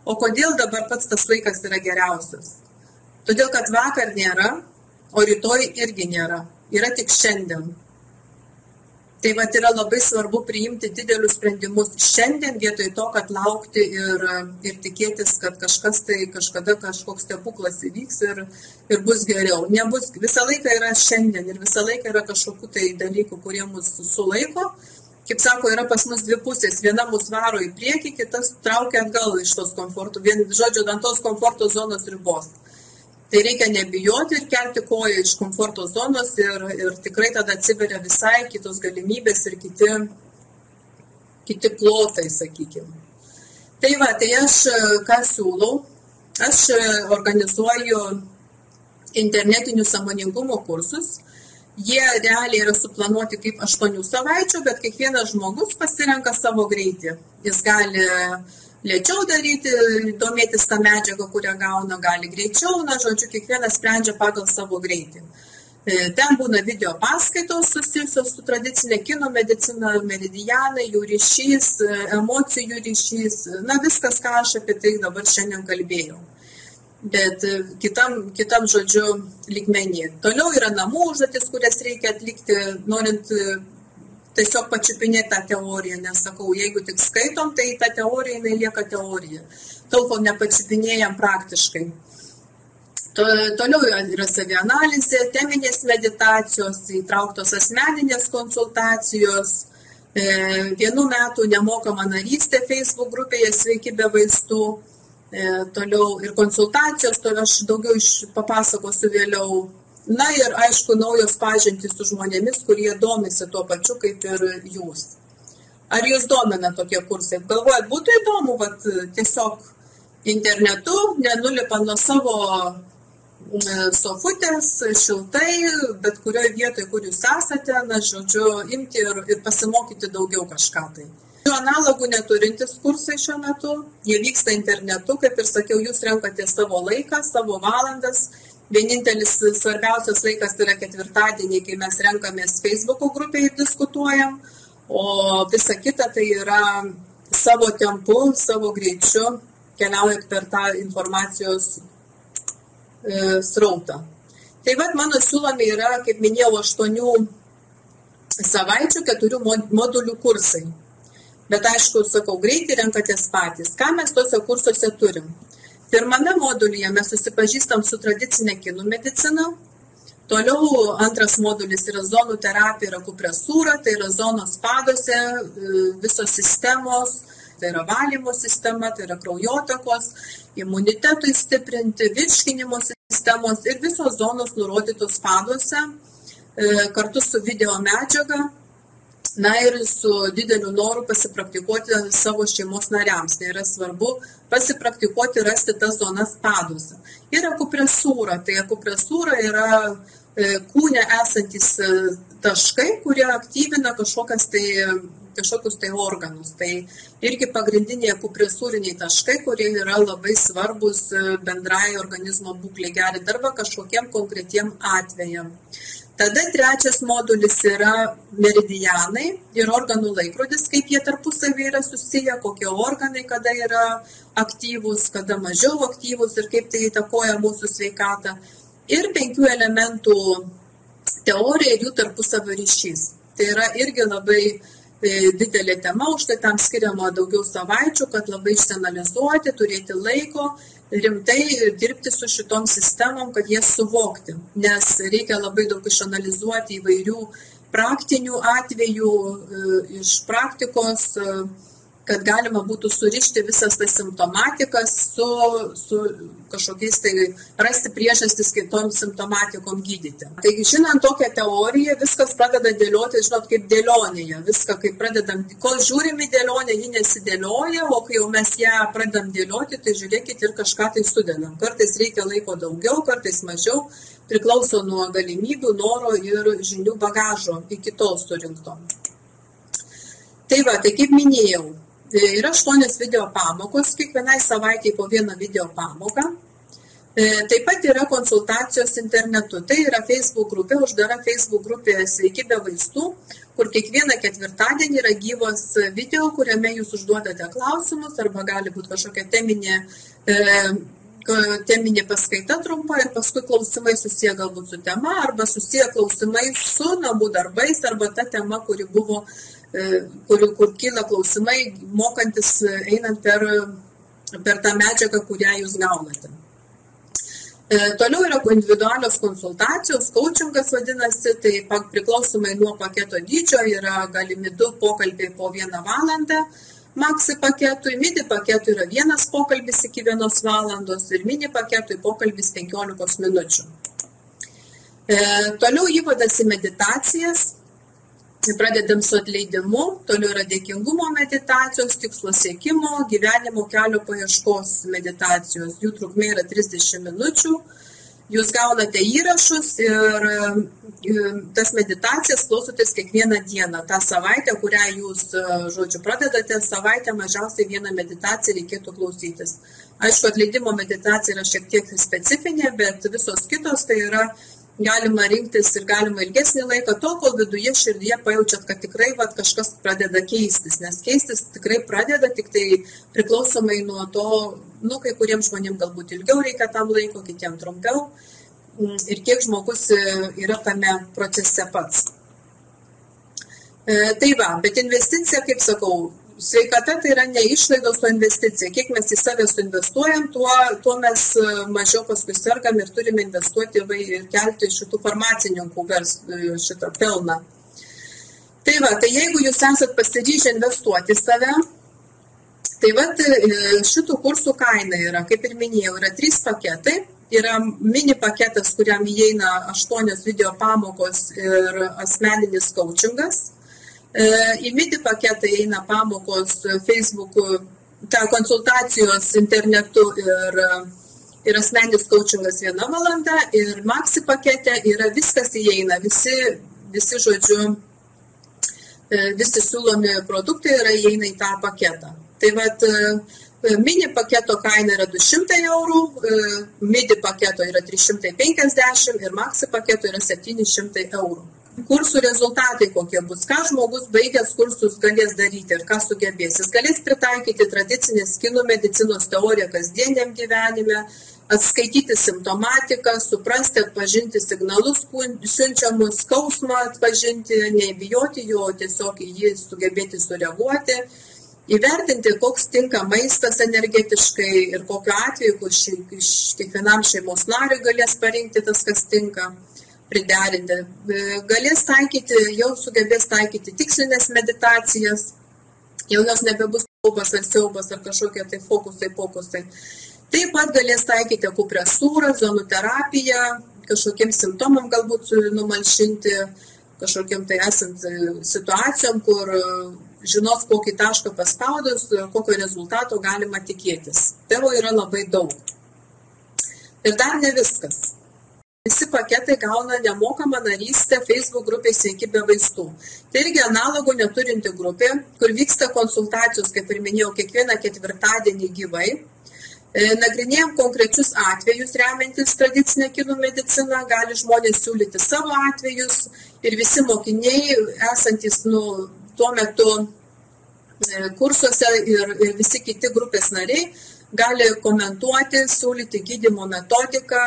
O kodėl dabar pats tas laikas yra geriausias? Todėl, kad vakar nėra, o rytoj irgi nėra. Yra tik šiandien. Tai vat yra labai svarbu priimti didelius sprendimus šiandien vietoj to, kad laukti ir tikėtis, kad kažkada kažkoks stebuklas įvyks ir bus geriau. Nebus, visą laiką yra šiandien ir visą laiką yra kažkokių tai dalykų, kurie mus sulaiko. Kaip sako, yra pas mus dvi pusės. Viena mus varo į priekį, kitas traukia atgal iš tos komforto, žodžiu, ant tos komforto zonos ribos. Tai reikia nebijoti ir kelti koją iš komforto zonos ir tikrai tada atsiveria visai kitos galimybės ir kiti plotai, sakykime. Tai va, tai aš ką siūlau, aš organizuoju internetinių sąmoningumo kursus. Jie realiai yra suplanuoti kaip 8 savaičių, bet kiekvienas žmogus pasirenka savo greitį. Jis gali lėčiau daryti, domėtis tą medžiagą, kurią gauna, gali greičiau, žodžiu, kiekvienas sprendžia pagal savo greitį. Ten būna video paskaitos susijusios su tradicinė kino medicina, meridianai, jų ryšys, emocijų ryšys, viskas, ką aš apie tai dabar šiandien kalbėjau. Bet kitam žodžiu lygmenį. Toliau yra namų užduotis, kurias reikia atlikti, norint tiesiog pačiupinėti tą teoriją, nes sakau, jeigu tik skaitom, tai ta teorija jinai lieka teorija. Tol, kol nepačiupinėjam praktiškai. Toliau yra savianalizė, teminės meditacijos, įtrauktos asmeninės konsultacijos, 1 metų nemokama narystė Facebook grupėje Sveiki be vaistų. Toliau ir konsultacijos, toliau aš daugiau papasakosiu vėliau. Na ir aišku, naujos pažintys su žmonėmis, kurie domisi tuo pačiu kaip ir jūs. Ar jūs domina tokie kursai? Galvojat, būtų įdomu, tiesiog internetu, nenulipant nuo savo sofutės, šiltai, bet kurioje vietoje, kur jūs esate, žodžiu, imti ir pasimokyti daugiau kažką tai. Analogų neturintis kursai šiuo metu, jie vyksta internetu, kaip ir sakiau, jūs renkate savo laiką, savo valandas. Vienintelis svarbiausias laikas yra ketvirtadienį, kai mes renkamės Facebook'o grupėje ir diskutuojam, o visa kita tai yra savo tempu, savo greičiu, keliaujant per tą informacijos srautą. Tai mano siūlomi yra, kaip minėjau, 8 savaičių 4 modulių kursai. Bet aišku, sakau, greitai renkatės patys. Ką mes tose kursuose turim? Pirmame modulyje mes susipažįstam su tradicinė kinų medicina. Toliau antras modulis yra zonų terapija ir akupresūra, tai yra zonos padose, visos sistemos, tai yra valymo sistema, tai yra kraujotakos, imunitetui stiprinti, virškinimo sistemos ir visos zonos nurodytos padose, kartu su video medžiaga. Na ir su dideliu noru pasipraktikuoti savo šeimos nariams. Tai yra svarbu pasipraktikuoti, rasti tas zonas padose. Ir akupresūra. Tai akupresūra yra kūne esantis taškai, kurie aktyvina kažkokius tai organus. Tai irgi pagrindiniai akupresūriniai taškai, kurie yra labai svarbus bendrai organizmo būklei gerinti arba kažkokiem konkretiem atvejam. Tada trečias modulis yra meridianai ir organų laikrodis, kaip jie tarpusavį yra susiję, kokie organai kada yra aktyvūs, kada mažiau aktyvūs ir kaip tai įtakoja mūsų sveikatą. Ir 5 elementų teorija ir jų tarpusavio ryšys. Tai yra irgi labai didelė tema, už tai tam skiriama daugiau savaičių, kad labai išsianalizuoti, turėti laiko rimtai dirbti su šitom sistemom, kad jas suvokti, nes reikia labai daug išanalizuoti įvairių praktinių atvejų iš praktikos, kad galima būtų surišti visas tas simptomatikas su kažkokiais tai rasti priežastis kitom simptomatikom gydyti. Taigi, žinant tokią teoriją, viskas pradeda dėlioti, žinot, kaip dėlionėje. Viską, kai pradedam, kol žiūrim į dėlionę, ji nesidėlioja, o kai jau mes ją pradedam dėlioti, tai žiūrėkit ir kažką tai sudedam. Kartais reikia laiko daugiau, kartais mažiau, priklauso nuo galimybių, noro ir žinių bagažo iki tol surinkto. Tai va, tai kaip minėjau, yra 8 video pamokos, kiekvienai savaitėje po vieną video pamoką. Taip pat yra konsultacijos internetu. Tai yra Facebook grupė, uždara Facebook grupė Sveiki be vaistų, kur kiekvieną ketvirtadienį yra gyvas video, kuriame jūs užduodate klausimus arba gali būti kažkokia teminė paskaita trumpa ir paskui klausimai susiję galbūt su tema arba susiję klausimai su namų darbais arba ta tema, kuri buvo kur kyla klausimai, mokantis einant per tą medžiagą, kurią jūs gaunate. Toliau yra individualios konsultacijos, coachingas vadinasi, tai priklausomai nuo paketo dydžio yra galimi 2 pokalbiai po 1 valandą, maxi paketui, midi paketui yra 1 pokalbis iki 1 valandos ir mini paketui pokalbis 15 minučių. Toliau įvadas į meditacijas. Pradedam su atleidimu, toliau yra dėkingumo meditacijos, tikslo siekimo, gyvenimo kelio paieškos meditacijos. Jų trukmė yra 30 minučių. Jūs gaunate įrašus ir tas meditacijas klausotės kiekvieną dieną. Ta savaitę, kurią jūs, pradedate, savaitę mažiausiai 1 meditaciją reikėtų klausytis. Aišku, atleidimo meditacija yra šiek tiek specifinė, bet visos kitos tai yra galima rinktis ir galima ilgesnį laiką, tol, kol viduje širdyje pajaučiat, kad tikrai kažkas pradeda keistis, nes keistis tikrai pradeda, tik tai priklausomai nuo to, kai kuriems žmonėms galbūt ilgiau reikia tam laiko, kitiems trumpiau ir kiek žmogus yra tame procese pats. Tai va, bet investicija, kaip sakau, sveikata tai yra ne išlaidos, o investicija. Kiek mes į save suinvestuojam, tuo mes mažiau paskui sergam ir turime investuoti ir kelti šitų farmacininkų šitą pelną. Tai va, tai jeigu jūs esat pasiryžę investuoti į save, tai va, šitų kursų kaina yra, kaip ir minėjau, yra 3 paketai. Yra mini paketas, kuriam įeina 8 video pamokos ir asmeninis coachingas. Į midi paketą įeina pamokos Facebook'u, konsultacijos internetu ir asmeninis coachingas 1 valanda ir maxi pakete yra viskas įeina, visi siūlomi produktai įeina į tą paketą. Tai vat, mini paketo kaina yra 200 eurų, midi paketo yra 350 ir maxi paketo yra 700 eurų. Kursų rezultatai kokie bus, ką žmogus baigęs kursus galės daryti ir ką sugebės. Jis galės pritaikyti tradicinės kinų medicinos teoriją kasdieniam gyvenime, atskaityti simptomatiką, suprasti, atpažinti signalus siunčiamus, skausmą atpažinti, nebijoti jo, tiesiog į jį sugebėti sureaguoti, įvertinti, koks tinka maistas energetiškai ir kokiu atveju kiekvienam šeimos nariui galės parinkti tas, kas tinka. Priderinti. Galės taikyti, jau sugebės taikyti tikslinės meditacijas, jau jos nebebus siaubas ar siaubas ar kažkokie tai fokusai. Taip pat galės taikyti akupresūrą, zonų terapiją, kažkokiem simptomam galbūt numalšinti, kažkokiem tai esant situacijom, kur žinos, kokį tašką paspaudus, kokio rezultato galima tikėtis. Tai yra labai daug. Ir dar ne viskas. Visi paketai gauna nemokamą narystę Facebook grupėje Sveiki be vaistų. Tai irgi analogų neturinti grupė, kur vyksta konsultacijos, kaip ir minėjau, kiekvieną ketvirtadienį gyvai. Nagrinėjom konkrečius atvejus, remiantis tradicinę kinų mediciną, gali žmonės siūlyti savo atvejus ir visi mokiniai, esantis tuo metu kursuose ir visi kiti grupės nariai, gali komentuoti, siūlyti gydymo metodiką,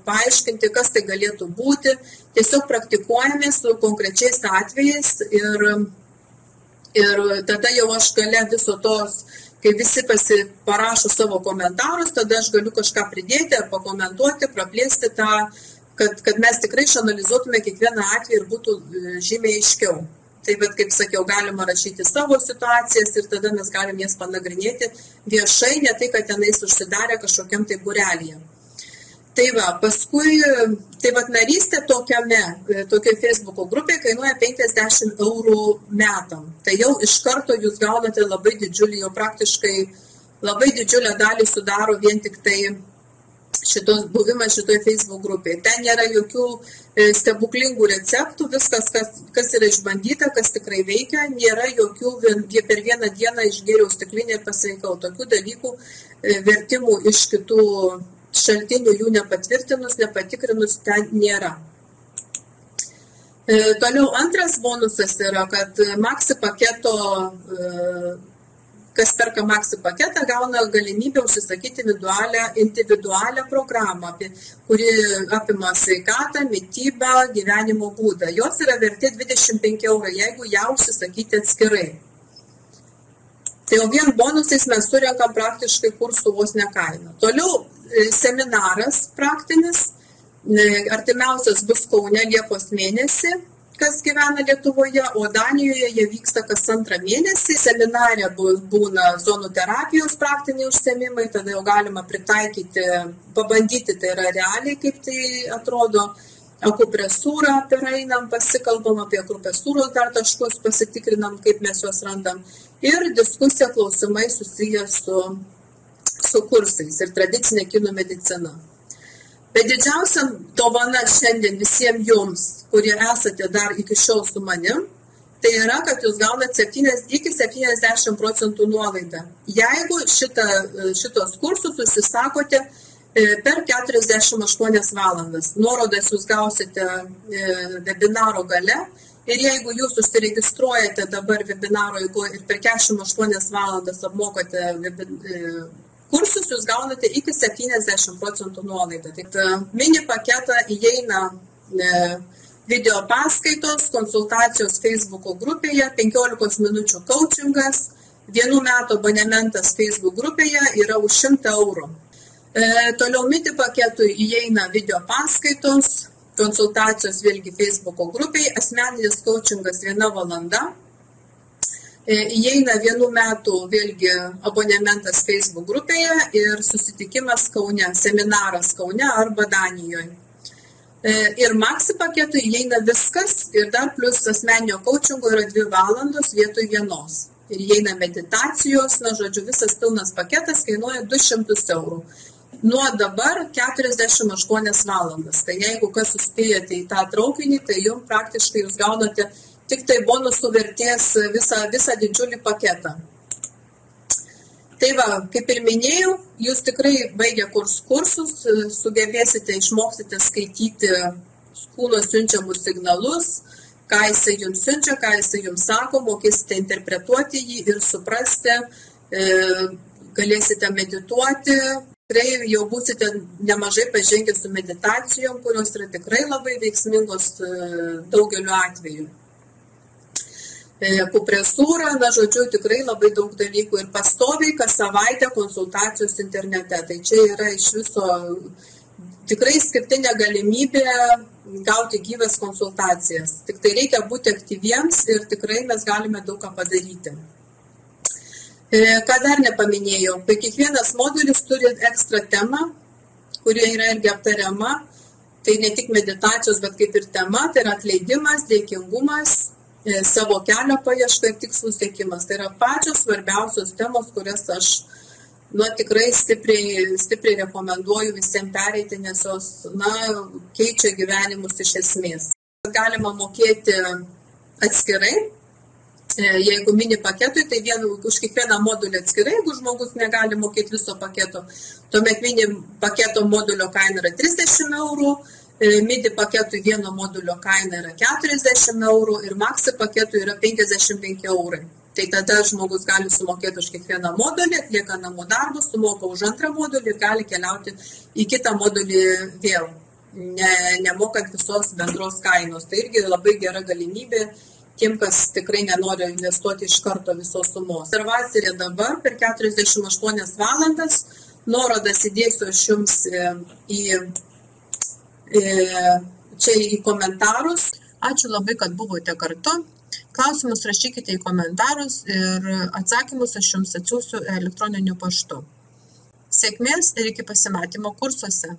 paaiškinti, kas tai galėtų būti. Tiesiog praktikuojame su konkrečiais atvejais ir tada jau aš gale viso tos, kai visi parašo savo komentarus, tada aš galiu kažką pridėti ar pakomentuoti, praplėsti tą, kad mes tikrai išanalizuotume kiekvieną atvejį ir būtų žymiai aiškiau. Tai bet, kaip sakiau, galima rašyti savo situacijas ir tada mes galim jas panagrinėti viešai, ne tai, kad tenais užsidarė kažkokiam tai būrelyje. Tai va, paskui, tai va, narystė tokioj Facebook'o grupėje kainuoja 50 eurų metam. Tai jau iš karto jūs gaunate labai didžiulį, jau praktiškai labai didžiulę dalį sudaro vien tik tai buvimas šitoje Facebook grupėje. Ten nėra jokių stebuklingų receptų, viskas, kas yra išbandyta, kas tikrai veikia, nėra jokių per vieną dieną išgėriau stiklinę ir pasveikau. Tokių dalykų vertimų iš kitų šaltinių jų nepatvirtinus, nepatikrinus ten nėra. Toliau antras bonusas yra, kad Maxi paketo kas perka Maxi paketą, gauna galimybę užsisakyti individualią programą, kuri apima sveikatą, mitybą, gyvenimo būdą. Jos yra vertė 25 eurų, jeigu ją užsisakyti atskirai. Tai jau vien bonusais mes surenkam praktiškai kursų vos nekainą. Toliau seminaras praktinis, artimiausias bus Kaune Liepos mėnesį, kas gyvena Lietuvoje, o Danijoje jie vyksta kas 2 mėnesį. Seminare būna zonų terapijos praktiniai užsiėmimai, tada jau galima pritaikyti, pabandyti, tai yra realiai, kaip tai atrodo. Akupresūrą pereinam, pasikalbam apie akupresūros dar taškus, pasitikrinam, kaip mes juos randam. Ir diskusija, klausimai susiję su kursais ir tradicinė kinų medicina. Bet didžiausia dovana šiandien visiems jums, kurie esate dar iki šiol su manim, tai yra, kad jūs gaunat iki 70% nuolaidą. Jeigu šitos kursus užsisakote per 48 valandas, nuorodas jūs gausite webinaro gale ir jeigu jūs užsiregistruojate dabar webinaro ir per 48 valandas apmokate kursus, jūs gaunate iki 70% nuolaidą. Tai mini paketą įeina video paskaitos, konsultacijos Facebook'o grupėje, 15 minučių coachingas, 1 metų abonementas Facebook grupėje yra už 100 eurų. Toliau mini paketui įeina video paskaitos, konsultacijos vėlgi Facebook'o grupėje, asmeninis coachingas 1 valanda. Įeina 1 metų vėlgi abonementas Facebook grupėje ir susitikimas Kaune, seminaras Kaune arba Danijoje. Ir Maxi paketui įeina viskas ir dar plus asmeninio coachingo yra 2 valandos vietoj 1. Ir įeina meditacijos, visas pilnas paketas kainuoja 200 eurų. Nuo dabar 48 valandas. Tai jeigu kas suspėjate į tą traukinį, tai jums praktiškai jūs gaunate tik tai bonusų vertės visą didžiulį paketą. Tai va, kaip ir minėjau, jūs tikrai baigę kursus, sugebėsite, išmoksite skaityti kūno siunčiamus signalus, ką jisai jums siunčia, ką jisai jums sako, mokėsite interpretuoti jį ir suprasti, galėsite medituoti. Tikrai jau būsite nemažai pažengę su meditacijom, kurios yra tikrai labai veiksmingos daugeliu atveju. Akupresūra, tikrai labai daug dalykų ir pastoviai kas savaitę konsultacijos internete. Tai čia yra iš viso tikrai skirtinė galimybė gauti gyvas konsultacijas. Tik tai reikia būti aktyviems ir tikrai mes galime daug ką padaryti. Ką dar nepaminėjau, tai kiekvienas modulis turi ekstra temą, kurie yra irgi aptariama. Tai ne tik meditacijos, bet kaip ir tema, tai yra atleidimas, dėkingumas, savo kelio paieška ir tikslų siekimas. Tai yra pačios svarbiausios temos, kurias aš tikrai stipriai rekomenduoju visiems pereiti, nes jos keičia gyvenimus iš esmės. Galima mokėti atskirai, jeigu mini paketui, tai už kiekvieną modulį atskirai, jeigu žmogus negali mokėti viso paketo, tuomet mini paketo modulio kaina yra 30 eurų, MIDI paketui 1 modulio kaina yra 40 eurų ir Maxi paketui yra 55 eurai. Tai tada žmogus gali sumokėti už kiekvieną modulį, atlieka namų darbus, sumoka už 2 modulį ir gali keliauti į kitą modulį vėl, nemokant visos bendros kainos. Tai irgi labai gera galimybė tiem, kas tikrai nenori investuoti iš karto visos sumos. Rezervacija dabar per 48 valandas. Nuorodas įdėsiu aš jums čia į komentarus. Ačiū labai, kad buvote kartu. Klausimus rašykite į komentarus ir atsakymus aš jums atsiųsiu elektroniniu paštu. Sėkmės ir iki pasimatymo kursuose.